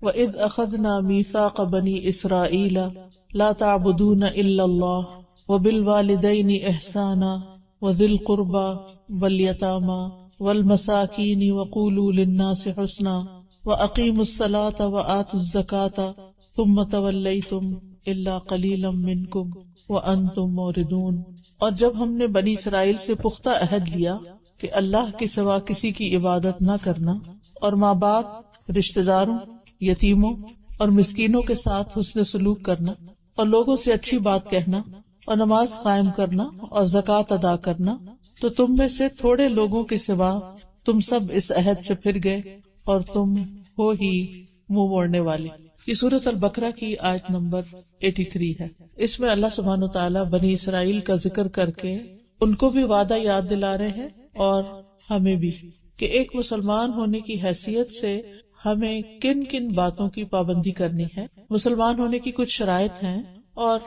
وَإِذْ أَخَذْنَا مِيثَاقَ بَنِي إِسْرَائِيلَ لَا تَعْبُدُونَ إِلَّا اللَّهَ وَبِالْوَالِدَيْنِ إِحْسَانًا وَذِي الْقُرْبَى وَالْيَتَامَى وَالْمَسَاكِينِ وَقُولُوا لِلنَّاسِ حُسْنًا وَأَقِيمُوا الصَّلَاةَ وَآتُوا الزَّكَاةَ ثُمَّ تَوَلَّيْتُمْ إِلَّا قَلِيلًا مِّنكُمْ وَأَنتُم مُّعْرِضُونَ۔ اور جب ہم نے بنی اسرائیل سے پختہ عہد لیا کہ اللہ کے سوا کسی کی عبادت نہ کرنا، اور ماں باپ، رشتہ داروں، یتیموں اور مسکینوں کے ساتھ حسن سلوک کرنا، اور لوگوں سے اچھی بات کہنا، اور نماز قائم کرنا اور زکوٰۃ ادا کرنا، تو تم میں سے تھوڑے لوگوں کے سوا تم سب اس عہد سے پھر گئے اور تم ہو ہی منہ موڑنے والے۔ یہ سورۃ البقرہ کی آیت نمبر 83 ہے۔ اس میں اللہ سبحانہ وتعالیٰ بنی اسرائیل کا ذکر کر کے ان کو بھی وعدہ یاد دلا رہے ہیں اور ہمیں بھی، کہ ایک مسلمان ہونے کی حیثیت سے ہمیں کن کن باتوں کی پابندی کرنی ہے۔ مسلمان ہونے کی کچھ شرائط ہیں، اور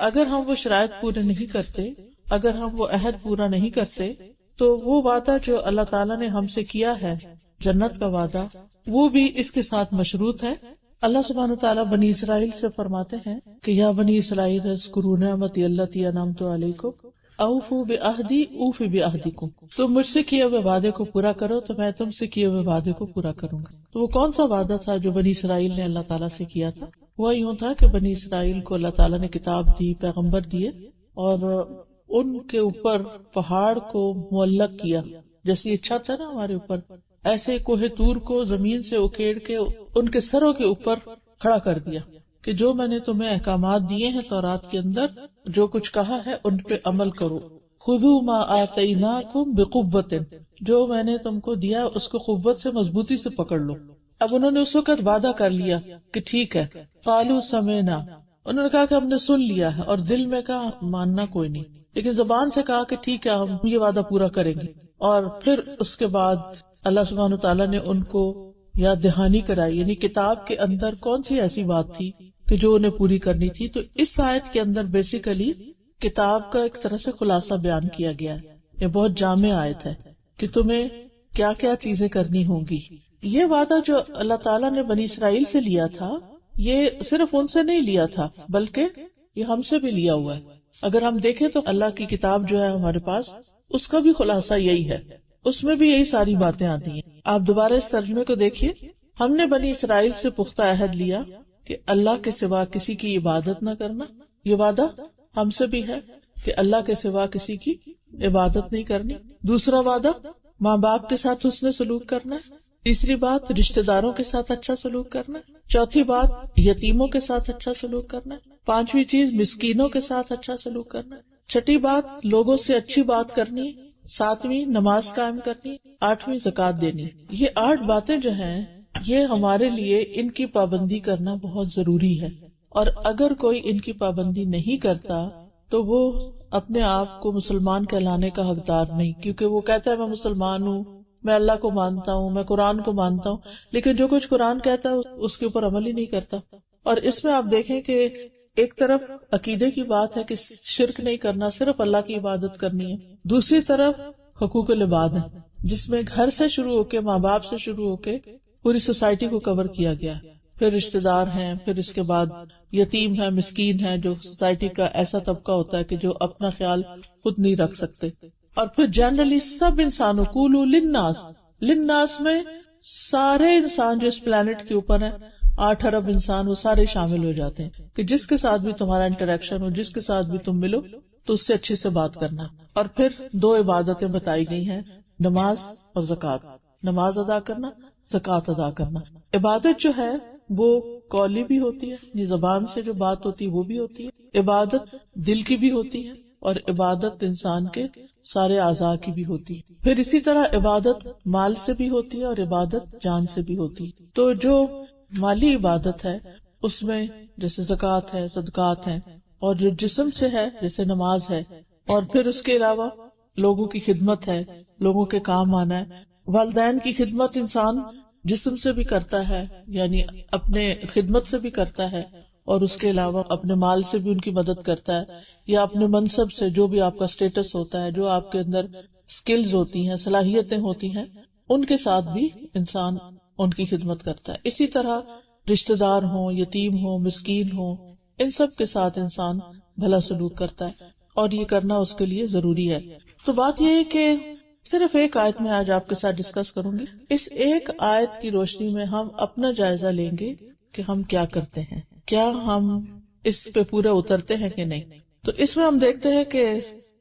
اگر ہم وہ شرائط پورے نہیں کرتے، اگر ہم وہ عہد پورا نہیں کرتے، تو وہ وعدہ جو اللہ تعالیٰ نے ہم سے کیا ہے، جنت کا وعدہ، وہ بھی اس کے ساتھ مشروط ہے۔ اللہ سبحانہ وتعالیٰ بنی اسرائیل سے فرماتے ہیں کہ یا بنی اسرائیل اذکروا نعمتی التی انعمت علیکم اوفوا بعہدی اوف بعہدکم، تم مجھ سے کیے ہوئے وعدے کو پورا کرو تو میں تم سے کیے ہوئے وعدے کو پورا کروں گا۔ تو وہ کون سا وعدہ تھا جو بنی اسرائیل نے اللہ تعالیٰ سے کیا تھا؟ وہ یوں تھا کہ بنی اسرائیل کو اللہ تعالیٰ نے کتاب دی، پیغمبر دیے، اور ان کے اوپر پہاڑ کو معلق کیا، جیسے یہ چھت ہے نا ہمارے اوپر، ایسے کوہ طور کو زمین سے اکھیڑ کے ان کے سروں کے اوپر کھڑا کر دیا کہ جو میں نے تمہیں احکامات دیے ہیں تورات کے اندر، جو کچھ کہا ہے ان پہ عمل کرو۔ خذوا ما آتیناکم بقوۃ، جو میں نے تم کو دیا اس کو قوت سے، مضبوطی سے پکڑ لو۔ اب انہوں نے اس وقت وعدہ کر لیا کہ ٹھیک ہے، قالوا سمعنا، انہوں نے کہا کہ ہم نے سن لیا ہے، اور دل میں کہا ماننا کوئی نہیں، لیکن زبان سے کہا کہ ٹھیک ہے ہم یہ وعدہ پورا کریں گے۔ اور پھر اس کے بعد اللہ سبحانہ تعالیٰ نے ان کو یاد دہانی کرائی، یعنی کتاب کے اندر کون سی ایسی بات تھی کہ جو انہیں پوری کرنی تھی۔ تو اس آیت کے اندر بیسیکلی کتاب کا ایک طرح سے خلاصہ بیان کیا گیا ہے۔ یہ بہت جامع آیت ہے کہ تمہیں کیا کیا چیزیں کرنی ہوں گی۔ یہ وعدہ جو اللہ تعالیٰ نے بنی اسرائیل سے لیا تھا، یہ صرف ان سے نہیں لیا تھا بلکہ یہ ہم سے بھی لیا ہوا ہے۔ اگر ہم دیکھیں تو اللہ کی کتاب جو ہے ہمارے پاس، اس کا بھی خلاصہ یہی ہے، اس میں بھی یہی ساری باتیں آتی ہیں۔ آپ دوبارہ اس ترجمے کو دیکھیے، ہم نے بنی اسرائیل سے پختہ عہد لیا کہ اللہ کے سوا کسی کی عبادت نہ کرنا۔ یہ وعدہ ہم سے بھی ہے کہ اللہ کے سوا کسی کی عبادت نہیں کرنی۔ دوسرا وعدہ ماں باپ کے ساتھ حسن سلوک کرنا ہے۔ تیسری بات رشتہ داروں کے ساتھ اچھا سلوک کرنا ہے۔ چوتھی بات یتیموں کے ساتھ اچھا سلوک کرنا ہے۔ پانچویں چیز مسکینوں کے ساتھ اچھا سلوک کرنا ہے۔ چھٹی بات لوگوں سے اچھی بات کرنی ہے۔ ساتویں نماز قائم کرنی، آٹھویں زکوٰۃ دینی۔ یہ 8 باتیں جو ہیں یہ ہمارے لیے ان کی پابندی کرنا بہت ضروری ہے، اور اگر کوئی ان کی پابندی نہیں کرتا تو وہ اپنے آپ کو مسلمان کہلانے کا حقدار نہیں، کیونکہ وہ کہتا ہے میں مسلمان ہوں، میں اللہ کو مانتا ہوں، میں قرآن کو مانتا ہوں، لیکن جو کچھ قرآن کہتا ہے اس کے اوپر عمل ہی نہیں کرتا۔ اور اس میں آپ دیکھیں کہ ایک طرف عقیدے کی بات ہے کہ شرک نہیں کرنا، صرف اللہ کی عبادت کرنی ہے، دوسری طرف حقوق العباد ہے جس میں گھر سے شروع ہو کے، ماں باپ سے شروع ہو کے پوری سوسائٹی کو کور کیا گیا ہے، پھر رشتہ دار ہیں، پھر اس کے بعد یتیم ہے، مسکین ہے، جو سوسائٹی کا ایسا طبقہ ہوتا ہے کہ جو اپنا خیال خود نہیں رکھ سکتے، اور پھر جنرلی سب انسانوں، قولوا للناس، للناس میں سارے انسان جو اس پلانٹ کے اوپر ہیں، 8 ارب انسان، وہ سارے شامل ہو جاتے ہیں کہ جس کے ساتھ بھی تمہارا انٹریکشن ہو، جس کے ساتھ بھی تم ملو تو اس سے اچھے سے بات کرنا۔ اور پھر 2 عبادتیں بتائی گئی ہیں، نماز اور زکوٰۃ، نماز ادا کرنا، زکوٰۃ ادا کرنا۔ عبادت جو ہے وہ قولی بھی ہوتی ہے، یعنی زبان سے جو بات ہوتی ہے وہ بھی ہوتی ہے، عبادت دل کی بھی ہوتی ہے، اور عبادت انسان کے سارے اعضاء کی بھی ہوتی ہے۔ پھر اسی طرح عبادت مال سے بھی ہوتی ہے اور عبادت جان سے بھی ہوتی ہے۔ تو جو مالی عبادت ہے اس میں جیسے زکوٰۃ ہے، صدقات ہیں، اور جو جسم سے ہے جیسے نماز ہے، اور پھر اس کے علاوہ لوگوں کی خدمت ہے، لوگوں کے کام آنا ہے۔ والدین کی خدمت انسان جسم سے بھی کرتا ہے، یعنی اپنے خدمت سے بھی کرتا ہے، اور اس کے علاوہ اپنے مال سے بھی ان کی مدد کرتا ہے، یا اپنے منصب سے، جو بھی آپ کا سٹیٹس ہوتا ہے، جو آپ کے اندر سکلز ہوتی ہیں، صلاحیتیں ہوتی ہیں، ان کے ساتھ بھی انسان ان کی خدمت کرتا ہے۔ اسی طرح رشتہ دار ہوں، یتیم ہوں، مسکین ہوں، ان سب کے ساتھ انسان بھلا سلوک کرتا ہے، اور یہ کرنا اس کے لیے ضروری ہے. تو بات یہ ہے کہ صرف ایک آیت میں آج آپ کے ساتھ ڈسکس کروں گی. اس ایک آیت کی روشنی میں ہم اپنا جائزہ لیں گے کہ ہم کیا کرتے ہیں، کیا ہم اس پہ پورا اترتے ہیں کہ نہیں. تو اس میں ہم دیکھتے ہیں کہ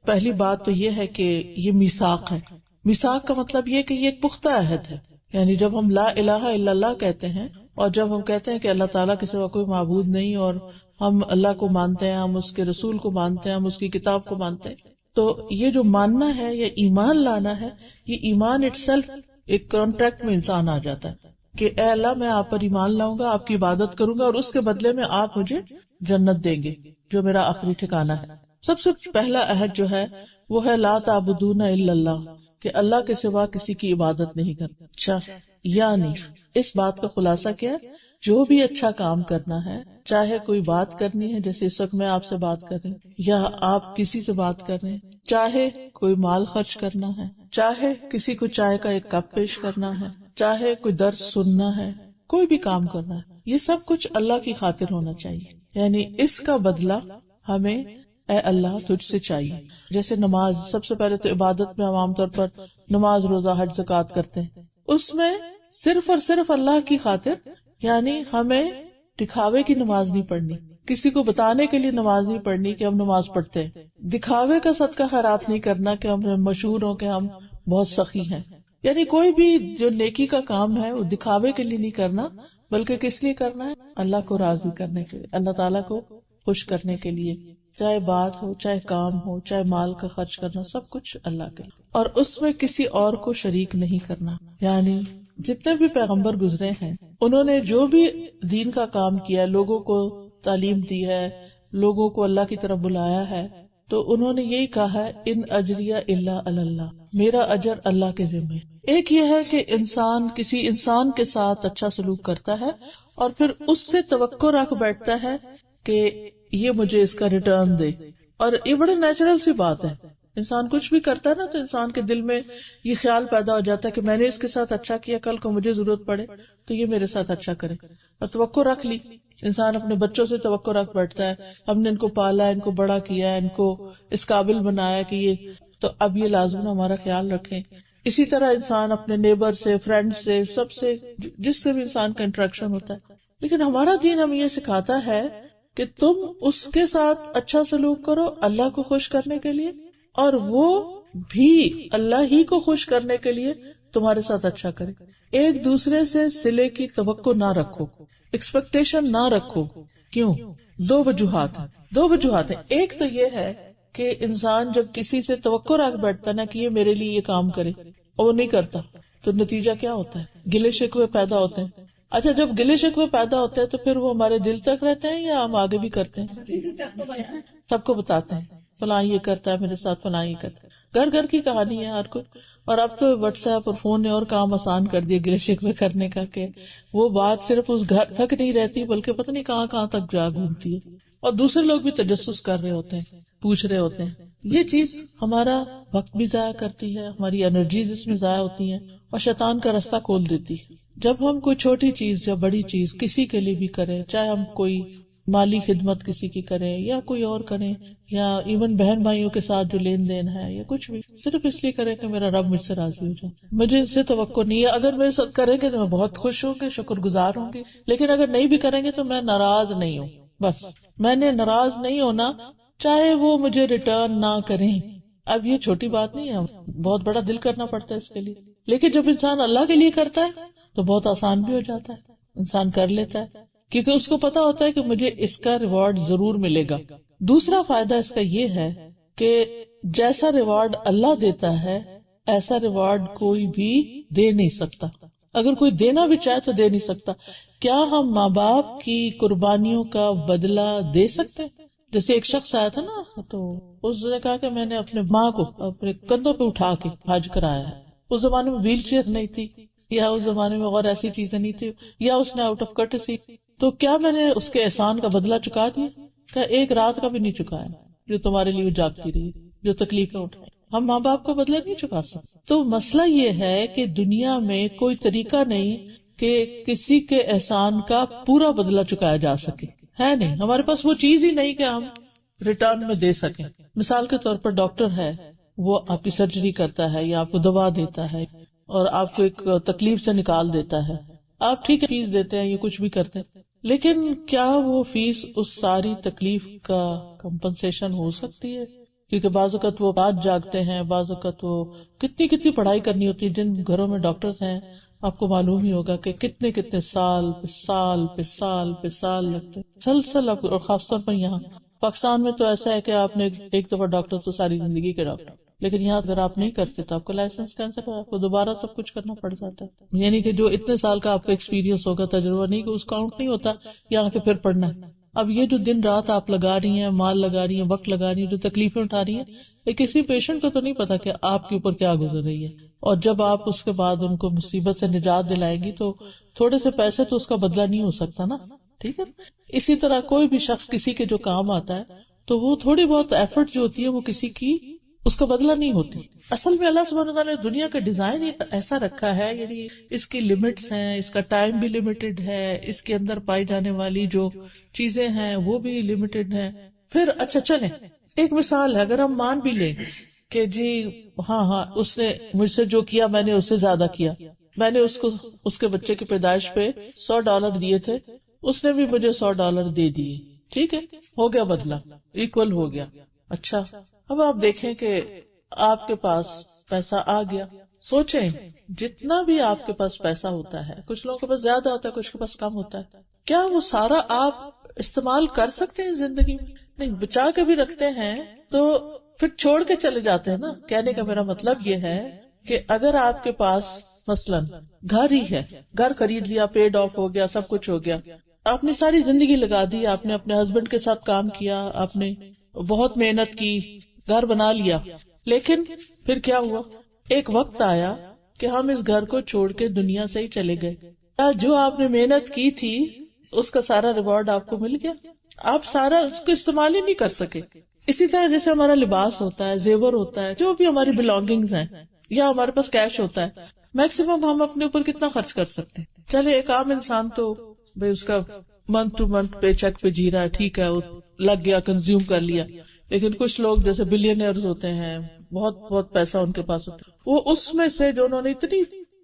پہلی بات تو یہ ہے کہ یہ میثاق ہے. میثاق کا مطلب یہ کہ یہ ایک پختہ عہد ہے. یعنی جب ہم لا الہ الا اللہ کہتے ہیں، اور جب ہم کہتے ہیں کہ اللہ تعالیٰ کے سوا کوئی معبود نہیں، اور ہم اللہ کو مانتے ہیں، ہم اس کے رسول کو مانتے ہیں، ہم اس کی کتاب کو مانتے ہیں، تو یہ جو ماننا ہے یا ایمان لانا ہے، یہ ایمان اٹ سیلف ایک کانٹریکٹ میں انسان آ جاتا ہے کہ اے اللہ میں آپ پر ایمان لاؤں گا، آپ کی عبادت کروں گا، اور اس کے بدلے میں آپ مجھے جنت دیں گے جو میرا آخری ٹھکانہ ہے. سب سے پہلا عہد جو ہے وہ ہے لا تعبدون الا اللہ، کہ اللہ کے سوا کسی کی عبادت نہیں کرنا. اچھا، یعنی اس بات کا خلاصہ کیا ہے، جو بھی اچھا کام کرنا ہے، چاہے کوئی بات کرنی ہے جیسے اس وقت میں آپ سے بات کر رہی ہوں، یا آپ کسی سے بات کر رہے ہیں، چاہے کوئی مال خرچ کرنا ہے، چاہے کسی کو چائے کا ایک کپ پیش کرنا ہے، چاہے کوئی درس سننا ہے، کوئی بھی کام کرنا ہے، یہ سب کچھ اللہ کی خاطر ہونا چاہیے. یعنی اس کا بدلہ ہمیں اے اللہ تجھ سے چاہیے. جیسے نماز، سب سے پہلے تو عبادت میں ہم عام طور پر نماز، روزہ، حج، زکوٰۃ کرتے ہیں، اس میں صرف اور صرف اللہ کی خاطر، یعنی ہمیں دکھاوے کی نماز نہیں پڑھنی، کسی کو بتانے کے لیے نماز نہیں پڑھنی کہ ہم نماز پڑھتے ہیں، دکھاوے کا صدقہ خیرات نہیں کرنا کہ ہم مشہور ہوں کہ ہم بہت سخی ہیں. یعنی کوئی بھی جو نیکی کا کام ہے وہ دکھاوے کے لیے نہیں کرنا، بلکہ کس لیے کرنا ہے، اللہ کو راضی کرنے کے لیے، اللہ تعالیٰ کو خوش کرنے کے لیے. چاہے بات ہو، چاہے کام ہو، چاہے مال کا خرچ کرنا، سب کچھ اللہ کے لیے، اور اس میں کسی اور کو شریک نہیں کرنا. یعنی جتنے بھی پیغمبر گزرے ہیں، انہوں نے جو بھی دین کا کام کیا، لوگوں کو تعلیم دی ہے، لوگوں کو اللہ کی طرف بلایا ہے، تو انہوں نے یہی کہا ہے ان اجریہ الا علی اللہ، میرا اجر اللہ کے ذمہ. ایک یہ ہے کہ انسان کسی انسان کے ساتھ اچھا سلوک کرتا ہے اور پھر اس سے توقع رکھ بیٹھتا ہے کہ یہ مجھے اس کا ریٹرن دے. اور یہ بڑے نیچرل سی بات ہے، انسان کچھ بھی کرتا ہے نا تو انسان کے دل میں یہ خیال پیدا ہو جاتا ہے کہ میں نے اس کے ساتھ اچھا کیا، کل کو مجھے ضرورت پڑے تو یہ میرے ساتھ اچھا کرے. اور توقع رکھ لی، انسان اپنے بچوں سے توقع رکھ بیٹھتا ہے، ہم نے ان کو پالا، ان کو بڑا کیا، ان کو اس قابل بنایا کہ یہ، تو اب یہ لازم ہمارا خیال رکھیں. اسی طرح انسان اپنے نیبر سے، فرینڈ سے، سب سے، جس سے بھی انسان کا انٹریکشن ہوتا ہے. لیکن ہمارا دین ہمیں یہ سکھاتا ہے کہ تم اس کے ساتھ اچھا سلوک کرو اللہ کو خوش کرنے کے لیے، اور وہ بھی اللہ ہی کو خوش کرنے کے لیے تمہارے ساتھ اچھا کرے. ایک دوسرے سے صلے کی توقع نہ رکھو، ایکسپیکٹیشن نہ رکھو. کیوں؟ دو وجوہات ہیں. ایک تو یہ ہے کہ انسان جب کسی سے توقع رکھ بیٹھتا نا کہ یہ میرے لیے یہ کام کرے اور وہ نہیں کرتا، تو نتیجہ کیا ہوتا ہے؟ گلے شکوے پیدا ہوتے ہیں. اچھا، جب گلے شکوے پیدا ہوتے ہیں تو پھر وہ ہمارے دل تک رہتے ہیں یا ہم آگے بھی کرتے ہیں؟ سب کو بتاتے ہیں فلاں یہ کرتا ہے میرے ساتھ، فلاں یہ کرتا ہے. گھر گھر کی کہانی ہے ہر کوئی. اور اب تو واٹس ایپ اور فون نے اور کام آسان کر دیا گلے شکوے کرنے کا، کہ وہ بات صرف اس گھر تک نہیں رہتی بلکہ پتہ نہیں کہاں کہاں تک جا گھومتی ہے، اور دوسرے لوگ بھی تجسس کر رہے ہوتے ہیں، پوچھ رہے ہوتے ہیں. یہ چیز ہمارا وقت بھی ضائع کرتی ہے، ہماری انرجیز اس میں ضائع ہوتی ہیں، اور شیطان کا رستہ کھول دیتی ہے. جب ہم کوئی چھوٹی چیز یا بڑی چیز کسی کے لیے بھی کریں، چاہے ہم کوئی مالی خدمت کسی کی کریں یا کوئی اور کریں، یا ایون بہن بھائیوں کے ساتھ جو لین دین ہے یا کچھ بھی، صرف اس لیے کریں کہ میرا رب مجھ سے راضی ہو جائے، مجھے اس سے توقع نہیں ہے. اگر میرے ساتھ کریں گے تو میں بہت خوش ہوں گی، شکر گزار ہوں گی، لیکن اگر نہیں بھی کریں گے تو میں ناراض نہیں ہوں. بس میں نے ناراض نہیں ہونا، چاہے وہ مجھے ریٹرن نہ کریں. اب یہ چھوٹی بات نہیں ہے، بہت بڑا دل کرنا پڑتا ہے اس کے لیے. لیکن جب انسان اللہ کے لیے کرتا ہے تو بہت آسان بھی ہو جاتا ہے، انسان کر لیتا ہے، کیونکہ اس کو پتا ہوتا ہے کہ مجھے اس کا ریوارڈ ضرور ملے گا. دوسرا فائدہ اس کا یہ ہے کہ جیسا ریوارڈ اللہ دیتا ہے ایسا ریوارڈ کوئی بھی دے نہیں سکتا. اگر کوئی دینا بھی چاہے تو دے نہیں سکتا. کیا ہم ماں باپ کی قربانیوں کا بدلہ دے سکتے ہیں؟ جیسے ایک شخص آیا تھا نا، تو اس نے کہا کہ میں نے اپنے ماں کو اپنے کندھوں پہ اٹھا کے حج کرایا ہے. اس زمانے میں ویل چیئر نہیں تھی، یا اس زمانے میں اور ایسی چیزیں نہیں تھی، یا اس نے آؤٹ آف کٹسی، تو کیا میں نے اس کے احسان کا بدلہ چکا دیا؟ کہ ایک رات کا بھی نہیں چکایا، جو تمہارے لیے جاگتی رہی، جو تکلیفیں اٹھائی. ہم ماں باپ کا بدلہ نہیں چکا سکتے. تو مسئلہ یہ ہے کہ دنیا میں کوئی طریقہ نہیں کہ کسی کے احسان کا پورا بدلہ چکایا جا سکے، ہے نہیں، ہمارے پاس وہ چیز ہی نہیں کہ ہم ریٹرن میں دے سکیں. مثال کے طور پر ڈاکٹر ہے، وہ آپ کی سرجری کرتا ہے یا آپ کو دوا دیتا ہے اور آپ کو ایک تکلیف سے نکال دیتا ہے. آپ ٹھیک ہے فیس دیتے ہیں یا کچھ بھی کرتے ہیں، لیکن کیا وہ فیس اس ساری تکلیف کا کمپنسیشن ہو سکتی ہے؟ کیونکہ بعض اوقات وہ رات جاگتے ہیں، بعض اوقات وہ کتنی پڑھائی کرنی ہوتی ہے. جن گھروں میں ڈاکٹرز ہیں آپ کو معلوم ہی ہوگا کہ کتنے سال پہ سال لگتے مسلسل. اور خاص طور پر یہاں پاکستان میں تو ایسا ہے کہ آپ نے ایک دفعہ ڈاکٹر تو ساری زندگی کے ڈاکٹر، لیکن یہاں اگر آپ نہیں کرتے تو آپ کا لائسنس کینسل ہو، آپ کو دوبارہ سب کچھ کرنا پڑ جاتا ہے. یعنی کہ جو اتنے سال کا آپ کا ایکسپیرینس ہوگا، تجربہ نہیں، کہ اس کاؤنٹ نہیں ہوتا یہاں کے پھر پڑھنا ہے. اب یہ جو دن رات آپ لگا رہی ہیں، مال لگا رہی ہیں، وقت لگا رہی ہیں، جو تکلیفیں اٹھا رہی ہیں، یہ کسی پیشنٹ کو تو نہیں پتا کہ آپ کے اوپر کیا گزر رہی ہے. اور جب آپ اس کے بعد ان کو مصیبت سے نجات دلائیں گی تو تھوڑے سے پیسے تو اس کا بدلہ نہیں ہو سکتا نا. ٹھیک ہے، اسی طرح کوئی بھی شخص کسی کے جو کام آتا ہے تو وہ تھوڑی بہت ایفرٹ جو ہوتی ہے وہ کسی کی اس کا بدلہ نہیں ہوتی. اصل میں اللہ سبحانہ وتعالی نے دنیا کا ڈیزائن ہی ایسا رکھا ہے، یعنی اس کی لمٹس ہیں، اس کا ٹائم بھی لمیٹڈ ہے، اس کے اندر پائی جانے والی جو چیزیں ہیں وہ بھی لمیٹڈ ہیں. پھر اچھا چلیں ایک مثال ہے، اگر ہم مان بھی لیں کہ جی ہاں اس نے مجھ سے جو کیا میں نے اس سے زیادہ کیا، میں نے اس کو اس کے بچے کی پیدائش پہ $100 دیے تھے، اس نے بھی مجھے $100 دے دیے، ٹھیک ہے، ہو گیا بدلہ، ایکول ہو گیا. اچھا اب آپ دیکھیں کہ آپ کے پاس پیسہ آ گیا. سوچیں جتنا بھی آپ کے پاس پیسہ ہوتا ہے، کچھ لوگوں کے پاس زیادہ ہوتا ہے، کچھ کے پاس کم ہوتا ہے، کیا وہ سارا آپ استعمال کر سکتے ہیں زندگی میں؟ نہیں، بچا کے بھی رکھتے ہیں تو پھر چھوڑ کے چلے جاتے ہیں نا. کہنے کا میرا مطلب یہ ہے کہ اگر آپ کے پاس مثلاً گھر ہی ہے، گھر خرید لیا، پیڈ آف ہو گیا، سب کچھ ہو گیا، آپ نے ساری زندگی لگا دی، آپ نے اپنے ہسبینڈ کے ساتھ کام کیا، آپ نے بہت محنت کی، گھر بنا لیا، لیکن پھر کیا ہوا؟ ایک وقت آیا کہ ہم اس گھر کو چھوڑ کے دنیا سے ہی چلے گئے. جو آپ نے محنت کی تھی اس کا سارا ریوارڈ آپ کو مل گیا، آپ سارا اس کو استعمال ہی نہیں کر سکے. اسی طرح جیسے ہمارا لباس ہوتا ہے، زیور ہوتا ہے، جو بھی ہماری بلانگنگز ہیں، یا ہمارے پاس کیش ہوتا ہے، میکسیمم ہم اپنے اوپر کتنا خرچ کر سکتے ہیں؟ چلے ایک عام انسان تو بھائی اس کا منتھ ٹو منتھ پے چیک پہ جی رہا ہے، ٹھیک ہے، وہ لگ گیا، کنزیوم کر لیا. لیکن کچھ لوگ جیسے بلینئرز ہوتے ہیں، بہت پیسہ ان کے پاس ہوتا ہے، وہ اس میں سے جو انہوں نے اتنی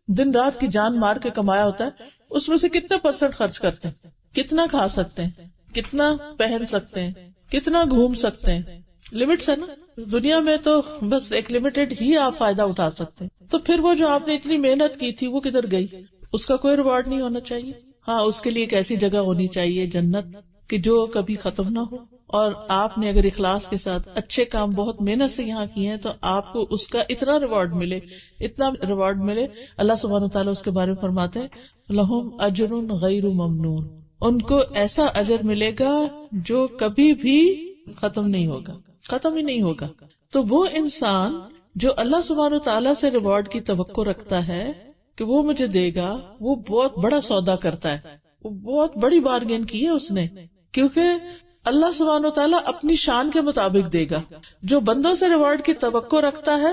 دن رات کی جان مار کے کمایا ہوتا ہے، اس میں سے کتنے % خرچ کرتے ہیں؟ کتنا کھا سکتے ہیں، کتنا پہن سکتے ہیں، کتنا گھوم سکتے ہیں؟ لمٹس ہے نا. دنیا میں تو بس ایک لمیٹڈ ہی آپ فائدہ اٹھا سکتے ہیں. تو پھر وہ جو آپ نے اتنی محنت کی تھی وہ کدھر گئی؟ اس کا کوئی ریوارڈ نہیں ہونا چاہیے. ہاں، اس کے لیے ایک ایسی جگہ ہونی چاہیے، جنت، کہ جو کبھی ختم نہ ہو. اور آپ نے اگر اخلاص کے ساتھ اچھے کام بہت محنت سے یہاں کیے ہیں تو آپ کو اس کا اتنا ریوارڈ ملے، اتنا ریوارڈ ملے. اللہ سبحانہ وتعالیٰ اس کے بارے میں فرماتے ہیں لہم اجر غیر ممنون، ان کو ایسا اجر ملے گا جو کبھی بھی ختم نہیں ہوگا، ختم ہی نہیں ہوگا. تو وہ انسان جو اللہ سبحانہ وتعالیٰ سے ریوارڈ کی توقع رکھتا ہے کہ وہ مجھے دے گا، وہ بہت بڑا سودا کرتا ہے، وہ بہت بڑی بارگین کی ہے اس نے، کیونکہ اللہ سبحانہ وتعالیٰ اپنی شان کے مطابق دے گا. جو بندوں سے ریوارڈ کی توقع رکھتا ہے،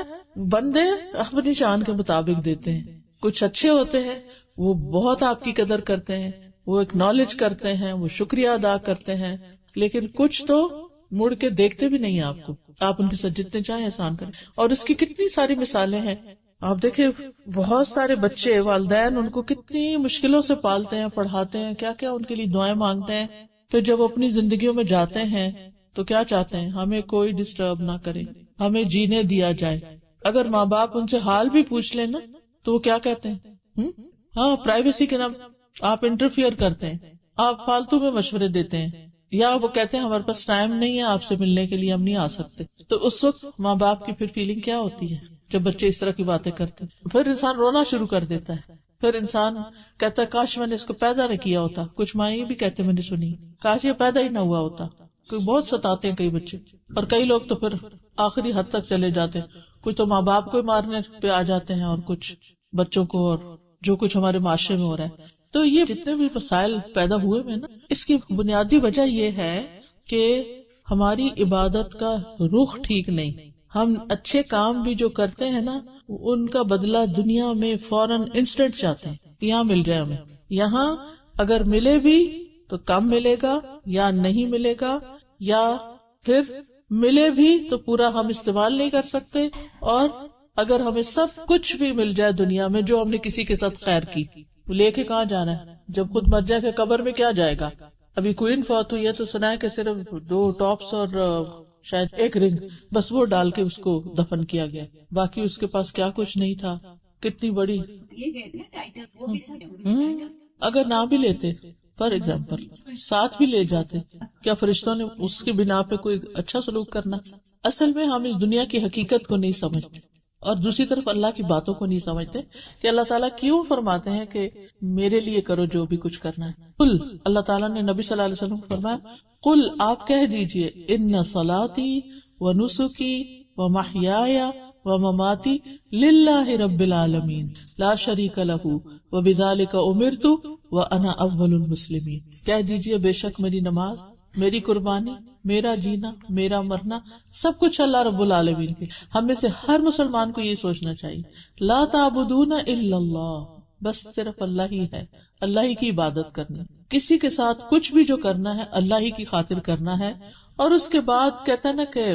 بندے اپنی شان کے مطابق دیتے ہیں. کچھ اچھے ہوتے ہیں، وہ بہت آپ کی قدر کرتے ہیں، وہ ایکنالج کرتے ہیں، وہ شکریہ ادا کرتے ہیں، لیکن کچھ تو مڑ کے دیکھتے بھی نہیں آپ کو، آپ ان کے ساتھ جتنے چاہیں احسان کریں. اور اس کی کتنی ساری مثالیں ہیں. آپ دیکھیں بہت سارے بچے، والدین ان کو کتنی مشکلوں سے پالتے ہیں، پڑھاتے ہیں، کیا کیا ان کے لیے دعائیں مانگتے ہیں. پھر جب اپنی زندگیوں میں جاتے ہیں تو کیا چاہتے ہیں؟ ہمیں کوئی ڈسٹرب نہ کرے، ہمیں جینے دیا جائے. اگر ماں باپ ان سے حال بھی پوچھ لیں نا تو وہ کیا کہتے ہیں؟ ہاں، پرائیویسی کے نام آپ انٹرفیئر کرتے ہیں، آپ فالتو میں مشورے دیتے ہیں، یا وہ کہتے ہیں ہمارے پاس ٹائم نہیں ہے آپ سے ملنے کے لیے، ہم نہیں آ سکتے. تو اس وقت ماں باپ کی پھر فیلنگ کیا ہوتی ہے جب بچے اس طرح کی باتیں کرتے ہیں؟ پھر انسان رونا شروع کر دیتا ہے. پھر انسان کہتا ہے کاش میں نے اس کو پیدا نہ کیا ہوتا. کچھ ماں یہ بھی کہتے میں نے سنی، کاش یہ پیدا ہی نہ ہوا ہوتا. کوئی بہت ستاتے ہیں کئی بچے، اور کئی لوگ تو پھر آخری حد تک چلے جاتے ہیں. کچھ تو ماں باپ کو مارنے پہ آ جاتے ہیں، اور کچھ بچوں کو، اور جو کچھ ہمارے معاشرے میں ہو رہا ہے. تو یہ جتنے بھی مسائل پیدا ہوئے ہیں نا، اس کی بنیادی وجہ یہ ہے کہ ہماری عبادت کا رخ ٹھیک نہیں، ہم اچھے کام بھی جو کرتے ہیں نا ان کا بدلہ دنیا میں فوراً انسٹنٹ چاہتے ہیں، یہاں مل جائے ہمیں. یہاں اگر ملے بھی تو کم ملے گا یا نہیں ملے گا، یا پھر ملے بھی تو پورا ہم استعمال نہیں کر سکتے. اور اگر ہمیں سب کچھ بھی مل جائے دنیا میں جو ہم نے کسی کے ساتھ خیر کی، لے کے کہاں جانا ہے؟ جب خود مر جائے کہ قبر میں کیا جائے گا؟ ابھی کوئین فوت ہوئی ہے تو سنا ہے کہ صرف 2 ٹاپس اور شاید 1 رنگ بس وہ ڈال کے اس کو دفن کیا گیا، باقی اس کے پاس کیا کچھ نہیں تھا. کتنی بڑی اگر نہ بھی لیتے فار ایگزامپل ساتھ بھی لے جاتے، کیا فرشتوں نے اس کی بنا پہ کوئی اچھا سلوک کرنا؟ اصل میں ہم اس دنیا کی حقیقت کو نہیں سمجھتے اور دوسری طرف اللہ کی باتوں کو نہیں سمجھتے کہ اللہ تعالیٰ کیوں فرماتے ہیں کہ میرے لیے کرو جو بھی کچھ کرنا ہے. قل، اللہ تعالیٰ نے نبی صلی اللہ علیہ وسلم کو فرمایا قل، آپ کہہ دیجئے ان صلاتی و نسکی و محیای و مماتی للہ رب العالمین لا شریک لہ وبذالک امرت وانا اول المسلمین. کہہ دیجئے بے شک میری نماز، میری قربانی، میرا جینا، میرا مرنا سب کچھ اللہ رب العالمین کے. ہم میں سے ہر مسلمان کو یہ سوچنا چاہیے لا تعبدون الا اللہ، بس صرف اللہ ہی ہے، اللہ ہی کی عبادت کرنی، کسی کے ساتھ کچھ بھی جو کرنا ہے اللہ ہی کی خاطر کرنا ہے. اور اس کے بعد کہتا ہے نا کہ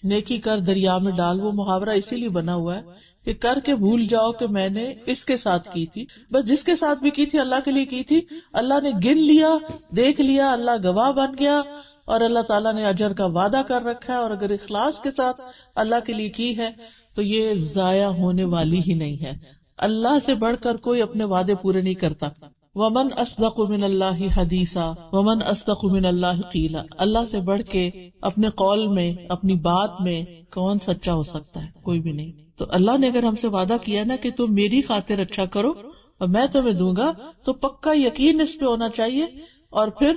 نیکی کر دریا میں ڈال، وہ محاورہ اسی لیے بنا ہوا ہے کہ کر کے بھول جاؤ کہ میں نے اس کے ساتھ کی تھی، بس جس کے ساتھ بھی کی تھی اللہ کے لیے کی تھی، اللہ نے گن لیا، دیکھ لیا، اللہ گواہ بن گیا اور اللہ تعالیٰ نے اجر کا وعدہ کر رکھا ہے. اور اگر اخلاص کے ساتھ اللہ کے لیے کی ہے تو یہ ضائع ہونے والی ہی نہیں ہے. اللہ سے بڑھ کر کوئی اپنے وعدے پورے نہیں کرتا. ومن اصدق من اللہ حدیثا ومن اصدق من اللہ قیلا، اللہ سے بڑھ کے اپنے قول میں، اپنی بات میں کون سچا ہو سکتا ہے؟ کوئی بھی نہیں. تو اللہ نے اگر ہم سے وعدہ کیا نا کہ تم میری خاطر اچھا کرو اور میں تمہیں دوں گا، تو پکا یقین اس پہ ہونا چاہیے اور پھر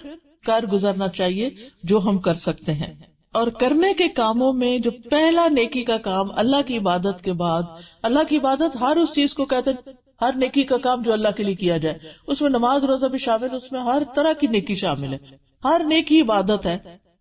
کر گزرنا چاہیے جو ہم کر سکتے ہیں. اور کرنے کے کاموں میں جو پہلا نیکی کا کام اللہ کی عبادت کے بعد، اللہ کی عبادت ہر اس چیز کو کہتے ہیں، ہر نیکی کا کام جو اللہ کے لیے کیا جائے، اس میں نماز روزہ بھی شامل، اس میں ہر طرح کی نیکی شامل ہے. ہر نیکی عبادت ہے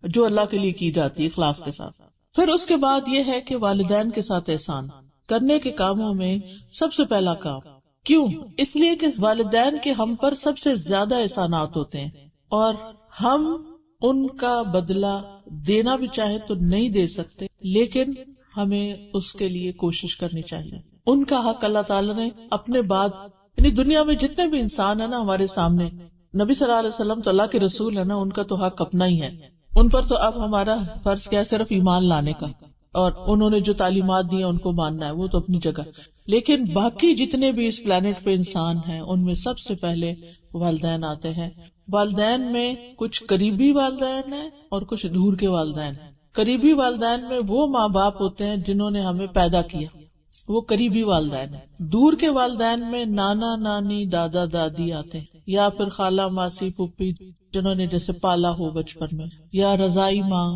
جو اللہ کے لیے کی جاتی ہے اخلاص کے ساتھ. پھر اس کے بعد یہ ہے کہ والدین کے ساتھ احسان کرنے کے کاموں میں سب سے پہلا کام. کیوں؟ اس لیے کہ والدین کے ہم پر سب سے زیادہ احسانات ہوتے ہیں اور ہم ان کا بدلہ دینا بھی چاہے تو نہیں دے سکتے، لیکن ہمیں اس کے لیے کوشش کرنی چاہیے. ان کا حق اللہ تعالیٰ نے اپنے بعد، یعنی دنیا میں جتنے بھی انسان ہیں نا ہمارے سامنے، نبی صلی اللہ علیہ وسلم تو اللہ کے رسول ہے نا، ان کا تو حق اپنا ہی ہے. ان پر تو اب ہمارا فرض کیا ہے؟ صرف ایمان لانے کا، اور انہوں نے جو تعلیمات دی ہیں ان کو ماننا ہے، وہ تو اپنی جگہ. لیکن باقی جتنے بھی اس پلانٹ پہ انسان ہیں ان میں سب سے پہلے والدین آتے ہیں. والدین میں کچھ قریبی والدین ہیں اور کچھ دور کے والدین ہیں. قریبی والدین میں وہ ماں باپ ہوتے ہیں جنہوں نے ہمیں پیدا کیا، وہ قریبی والدین ہیں. دور کے والدین میں نانا نانی، دادا دادی آتے ہیں، یا پھر خالہ ماسی پھوپھی جنہوں نے جیسے پالا ہو بچپن میں، یا رضائی ماں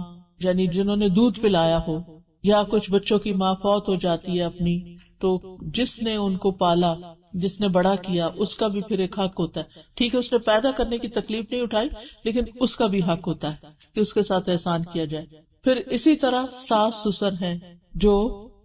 یعنی جنہوں نے دودھ پلایا ہو، یا کچھ بچوں کی ماں فوت ہو جاتی ہے اپنی، تو جس نے ان کو پالا، جس نے بڑا کیا، اس کا بھی پھر ایک حق ہوتا ہے. ٹھیک ہے اس نے پیدا کرنے کی تکلیف نہیں اٹھائی، لیکن اس کا بھی حق ہوتا ہے کہ اس کے ساتھ احسان کیا جائے. پھر اسی طرح ساس سسر ہیں جو